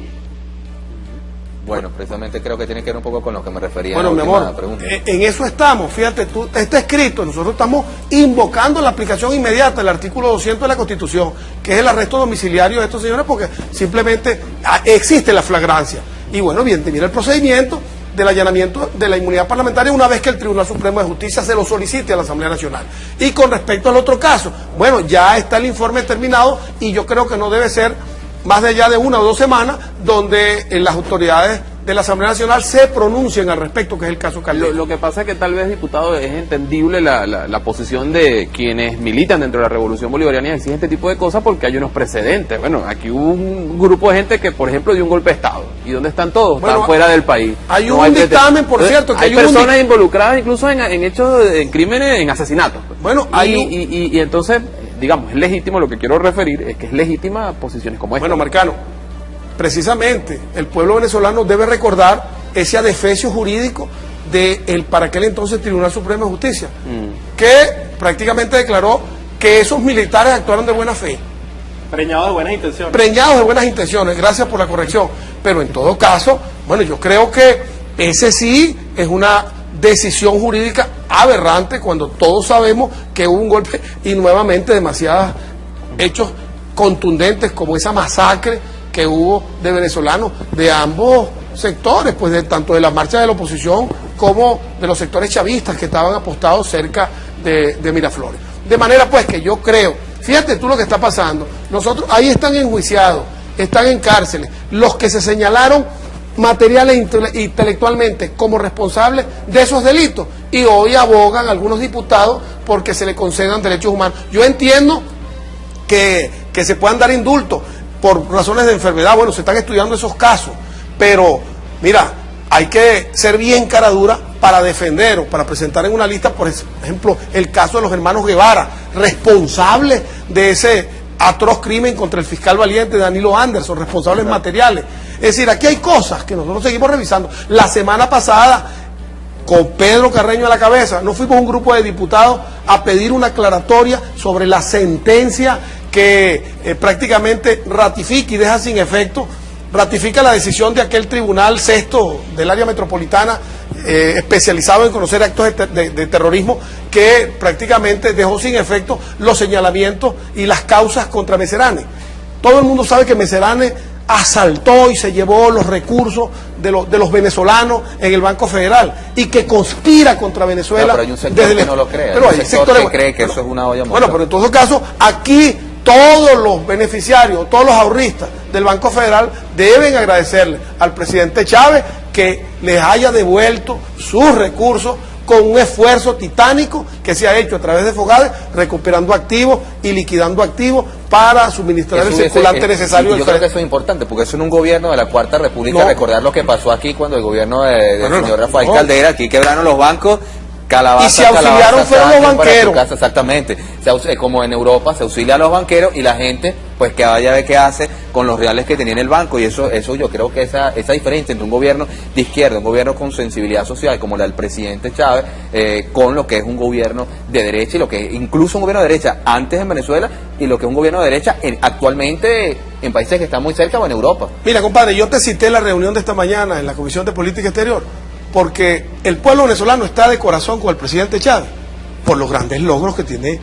Bueno, precisamente creo que tiene que ver un poco con lo que me refería. Bueno, mi amor, en eso estamos, fíjate, está escrito, nosotros estamos invocando la aplicación inmediata del artículo 200 de la Constitución, que es el arresto domiciliario de estos señores, porque simplemente existe la flagrancia. Y bueno, bien, mira el procedimiento del allanamiento de la inmunidad parlamentaria una vez que el Tribunal Supremo de Justicia se lo solicite a la Asamblea Nacional. Y con respecto al otro caso, bueno, ya está el informe terminado y yo creo que no debe ser más de allá de 1 o 2 semanas donde las autoridades de la Asamblea Nacional se pronuncien al respecto, que es el caso Caldera. Lo que pasa es que tal vez, diputado, es entendible la posición de quienes militan dentro de la Revolución Bolivariana y exigen este tipo de cosas porque hay unos precedentes. Bueno, aquí hubo un grupo de gente que, por ejemplo, dio un golpe de Estado. ¿Y dónde están todos? Están fuera del país. Hay un dictamen, por cierto, que hay personas involucradas incluso en hechos, en crímenes, en asesinatos. Bueno, y entonces, digamos, es legítimo, lo que quiero referir es que es legítima posiciones como esta. Bueno, Marcano, precisamente el pueblo venezolano debe recordar ese adefesio jurídico del para aquel entonces Tribunal Supremo de Justicia, que prácticamente declaró que esos militares actuaron de buena fe Preñados de buenas intenciones. Preñados de buenas intenciones, gracias por la corrección. Pero en todo caso, bueno, yo creo que ese sí es una decisión jurídica aberrante cuando todos sabemos que hubo un golpe y nuevamente demasiados hechos contundentes como esa masacre que hubo de venezolanos de ambos sectores, pues tanto de la marcha de la oposición como de los sectores chavistas que estaban apostados cerca de Miraflores. De manera pues que yo creo, fíjate tú lo que está pasando, nosotros ahí están enjuiciados, están en cárceles, los que se señalaron materiales intelectualmente como responsables de esos delitos y hoy abogan algunos diputados porque se le concedan derechos humanos. Yo entiendo que se puedan dar indultos por razones de enfermedad, bueno, se están estudiando esos casos, pero mira, hay que ser bien cara dura para defender o para presentar en una lista, por ejemplo, el caso de los hermanos Guevara, responsables de ese atroz crimen contra el fiscal valiente Danilo Anderson, responsables materiales. Es decir, aquí hay cosas que nosotros seguimos revisando. La semana pasada, con Pedro Carreño a la cabeza, nos fuimos un grupo de diputados a pedir una aclaratoria sobre la sentencia que prácticamente ratifica y deja sin efecto, ratifica la decisión de aquel tribunal sexto del área metropolitana especializado en conocer actos de terrorismo, que prácticamente dejó sin efecto los señalamientos y las causas contra Meserane. Todo el mundo sabe que Meserane asaltó y se llevó los recursos de los venezolanos en el Banco Federal y que conspira contra Venezuela. Pero hay un sector que no lo cree, pero hay un sector que cree que eso es una olla Bueno, pero en todo caso, aquí todos los beneficiarios, todos los ahorristas del Banco Federal deben agradecerle al presidente Chávez que les haya devuelto sus recursos con un esfuerzo titánico que se ha hecho a través de FOGADE, recuperando activos y liquidando activos para suministrar el circulante necesario. Yo creo que eso es importante, porque eso en un gobierno de la Cuarta República, recordar lo que pasó aquí cuando el gobierno del señor Rafael Caldera, aquí quebraron los bancos, calabaza, y se auxiliaron fueron los banqueros. Casa, exactamente, como en Europa se auxilia a los banqueros y la gente pues que vaya a ver qué hace con los reales que tenía en el banco, y eso yo creo que esa diferencia entre un gobierno de izquierda, un gobierno con sensibilidad social como la del presidente Chávez, con lo que es un gobierno de derecha y lo que es incluso un gobierno de derecha antes en Venezuela y lo que es un gobierno de derecha actualmente en países que están muy cerca o en Europa. Mira, compadre, yo te cité la reunión de esta mañana en la Comisión de Política Exterior porque el pueblo venezolano está de corazón con el presidente Chávez por los grandes logros que tiene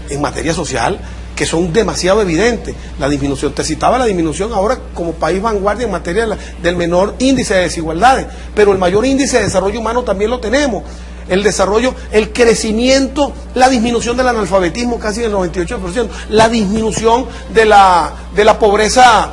en materia social, que son demasiado evidentes. La disminución, te citaba la disminución ahora como país vanguardia en materia del menor índice de desigualdades, pero el mayor índice de desarrollo humano también lo tenemos. El desarrollo, el crecimiento, la disminución del analfabetismo casi del 98%, la disminución de la pobreza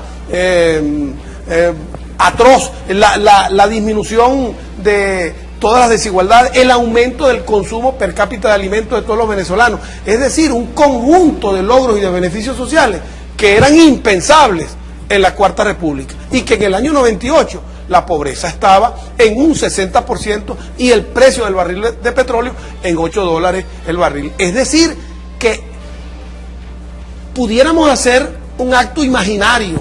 atroz, la disminución de todas las desigualdades, el aumento del consumo per cápita de alimentos de todos los venezolanos. Es decir, un conjunto de logros y de beneficios sociales que eran impensables en la Cuarta República y que en el año 98 la pobreza estaba en un 60% y el precio del barril de petróleo en $8 el barril. Es decir, que pudiéramos hacer un acto imaginario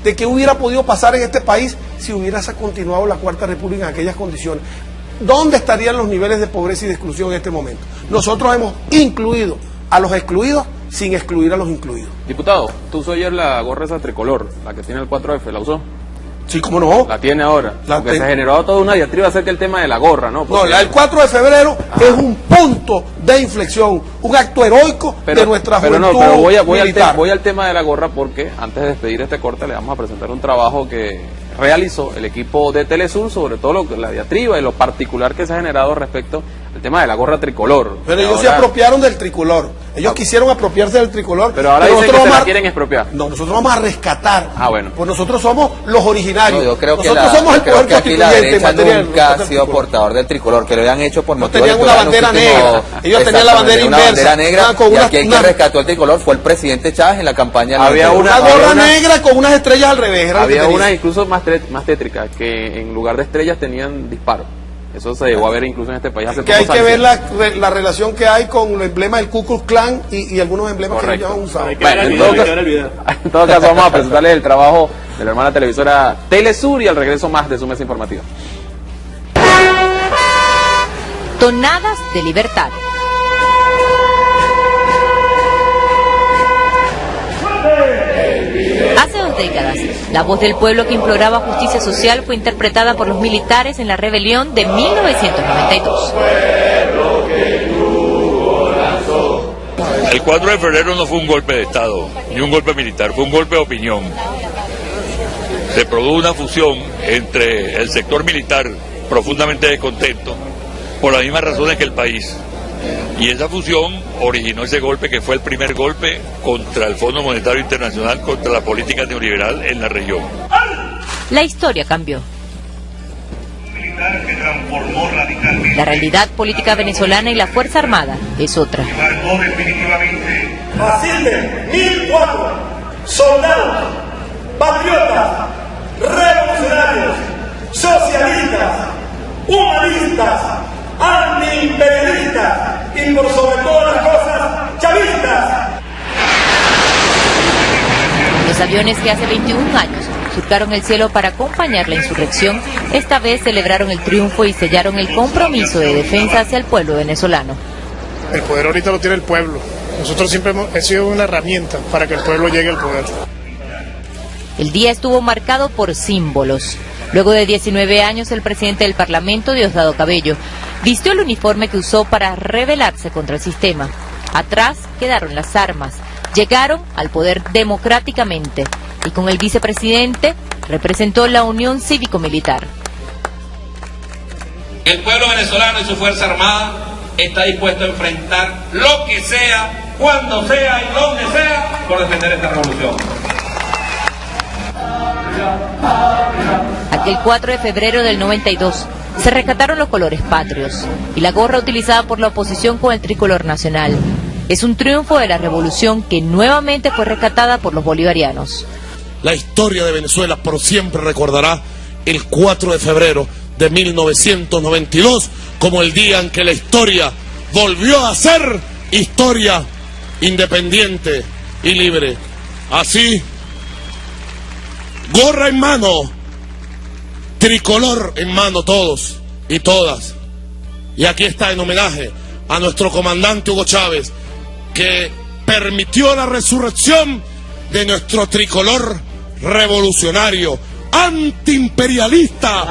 de qué hubiera podido pasar en este país si hubiese continuado la Cuarta República en aquellas condiciones. ¿Dónde estarían los niveles de pobreza y de exclusión en este momento? Nosotros hemos incluido a los excluidos sin excluir a los incluidos. Diputado, tú usó ayer la gorra esa tricolor, la que tiene el 4F, ¿la usó? Sí, ¿cómo no? La tiene ahora. Porque se generó toda una diatriba acerca del tema de la gorra, ¿no? Porque... No, la del 4 de febrero es un punto de inflexión, un acto heroico de nuestra juventud militar. Voy al tema de la gorra porque antes de despedir este corte le vamos a presentar un trabajo que realizó el equipo de Telesur sobre todo la diatriba y lo particular que se ha generado respecto al tema de la gorra tricolor. Pero ellos se apropiaron del tricolor. Ellos quisieron apropiarse del tricolor. Pero ahora dicen que se la quieren expropiar. No, nosotros vamos a rescatar. Bueno. Pues nosotros somos los originarios. No, yo creo nosotros somos el poder constituyente en materia nunca ha sido portador del tricolor, que lo habían hecho por motivos tenían una bandera negra. Ellos tenían la bandera inversa. Bandera negra, y aquí quien rescató el tricolor fue el presidente Chávez en la campaña. Había una gorra negra con unas estrellas al revés. Había una incluso más tétrica, que en lugar de estrellas tenían disparos. Eso se llegó a ver incluso en este país hace que hay que ver la relación que hay con el emblema del Ku Klux Klan y algunos emblemas que ellos han usado. Bueno, en todo caso vamos a presentarles el trabajo de la hermana televisora Telesur y al regreso más de su mesa informativa. Tonadas de libertad. décadas. La voz del pueblo que imploraba justicia social fue interpretada por los militares en la rebelión de 1992. El 4 de febrero no fue un golpe de Estado, ni un golpe militar, fue un golpe de opinión. Se produjo una fusión entre el sector militar, profundamente descontento, por las mismas razones que el país. Y esa fusión originó ese golpe que fue el primer golpe contra el Fondo Monetario Internacional, contra la política neoliberal en la región. La historia cambió. La realidad política venezolana y la Fuerza Armada es otra. Ascienden 1.004 soldados, patriotas, revolucionarios, socialistas, humanistas, antiimperialistas y por sobre todas las cosas, chavistas. Los aviones que hace 21 años surcaron el cielo para acompañar la insurrección, esta vez celebraron el triunfo y sellaron el compromiso de defensa hacia el pueblo venezolano. El poder ahorita lo tiene el pueblo. Nosotros siempre hemos sido una herramienta para que el pueblo llegue al poder. El día estuvo marcado por símbolos. Luego de 19 años, el presidente del Parlamento, Diosdado Cabello, vistió el uniforme que usó para rebelarse contra el sistema. Atrás quedaron las armas. Llegaron al poder democráticamente y con el vicepresidente representó la Unión Cívico-Militar. El pueblo venezolano y su Fuerza Armada está dispuesto a enfrentar lo que sea, cuando sea y donde sea, por defender esta revolución. Aquel 4 de febrero del 92 se rescataron los colores patrios y la gorra utilizada por la oposición con el tricolor nacional. Es un triunfo de la revolución que nuevamente fue rescatada por los bolivarianos. La historia de Venezuela por siempre recordará el 4 de febrero de 1992 como el día en que la historia volvió a ser historia independiente y libre. Así, gorra en mano, tricolor en mano todos y todas. Y aquí está en homenaje a nuestro comandante Hugo Chávez, que permitió la resurrección de nuestro tricolor revolucionario, antiimperialista.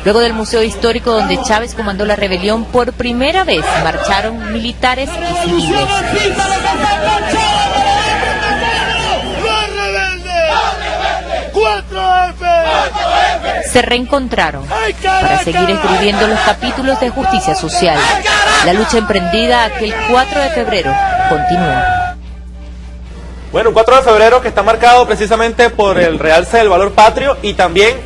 Luego del Museo Histórico donde Chávez comandó la rebelión, por primera vez marcharon militares y civiles. Se reencontraron para seguir escribiendo los capítulos de justicia social. La lucha emprendida aquel 4 de febrero continúa. Bueno, un 4 de febrero que está marcado precisamente por el realce del valor patrio y también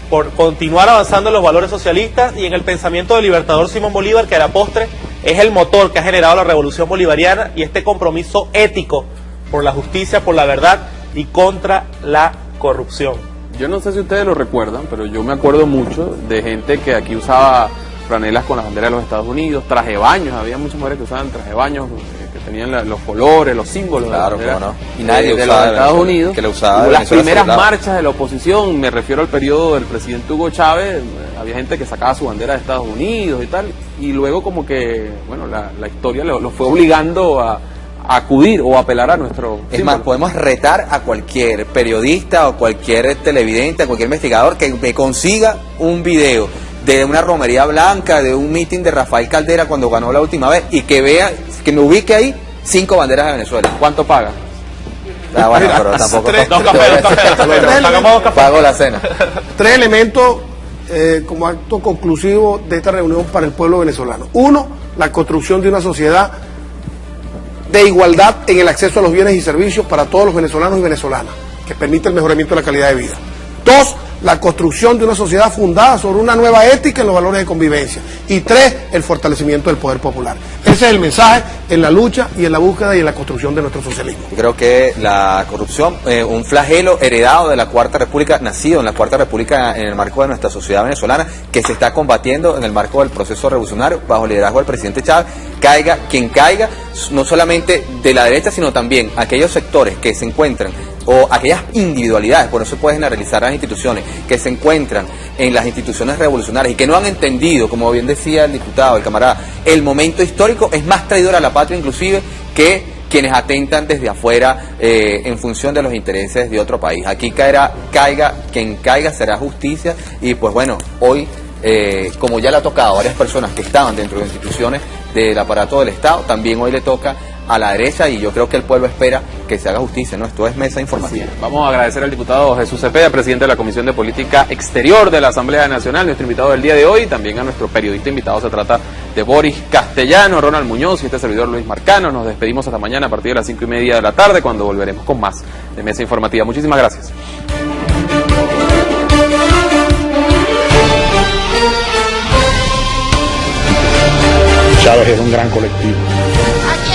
por continuar avanzando en los valores socialistas y en el pensamiento del libertador Simón Bolívar, que a la postre es el motor que ha generado la revolución bolivariana y este compromiso ético por la justicia, por la verdad y contra la corrupción. Yo no sé si ustedes lo recuerdan, pero yo me acuerdo mucho de gente que aquí usaba franelas con la bandera de los Estados Unidos, traje baños, había muchas mujeres que usaban traje baños que tenían los colores, los símbolos, claro, de la bandera, no. Y nadie de los Estados Unidos. Que la usaba las primeras marchas de la oposición, me refiero al periodo del presidente Hugo Chávez, había gente que sacaba su bandera de Estados Unidos y tal, y luego como que, bueno, la historia los fue obligando a acudir o apelar a nuestro... Es más, podemos retar a cualquier periodista o cualquier televidente, a cualquier investigador que me consiga un video de una romería blanca, de un mitin de Rafael Caldera cuando ganó la última vez y que vea, que me ubique ahí 5 banderas de Venezuela. ¿Cuánto paga? Ah, bueno, pero tampoco... Dos cafés. Pago la cena. 3 elementos como acto conclusivo de esta reunión para el pueblo venezolano. 1, la construcción de una sociedad de igualdad en el acceso a los bienes y servicios para todos los venezolanos y venezolanas, que permite el mejoramiento de la calidad de vida. 2, la construcción de una sociedad fundada sobre una nueva ética en los valores de convivencia. Y 3, el fortalecimiento del poder popular. Ese es el mensaje en la lucha y en la búsqueda y en la construcción de nuestro socialismo. Creo que la corrupción, un flagelo heredado de la Cuarta República, nacido en la Cuarta República en el marco de nuestra sociedad venezolana, que se está combatiendo en el marco del proceso revolucionario bajo el liderazgo del presidente Chávez, caiga quien caiga, no solamente de la derecha, sino también aquellos sectores que se encuentran o aquellas individualidades, por eso se pueden analizar las instituciones, que se encuentran en las instituciones revolucionarias y que no han entendido, como bien decía el diputado, el camarada, el momento histórico es más traidor a la patria inclusive que quienes atentan desde afuera en función de los intereses de otro país. Aquí caiga quien caiga, será justicia, y pues bueno, hoy como ya le ha tocado a varias personas que estaban dentro de instituciones del aparato del Estado, también hoy le toca a la derecha, y yo creo que el pueblo espera que se haga justicia, ¿no? Esto es Mesa Informativa. Vamos a agradecer al diputado Jesús Cepeda, presidente de la Comisión de Política Exterior de la Asamblea Nacional, nuestro invitado del día de hoy, también a nuestro periodista invitado, se trata de Boris Castellano, Ronald Muñoz y este servidor Luis Marcano. Nos despedimos hasta mañana a partir de las 5:30 de la tarde, cuando volveremos con más de Mesa Informativa. Muchísimas gracias. Chávez es un gran colectivo. Aquí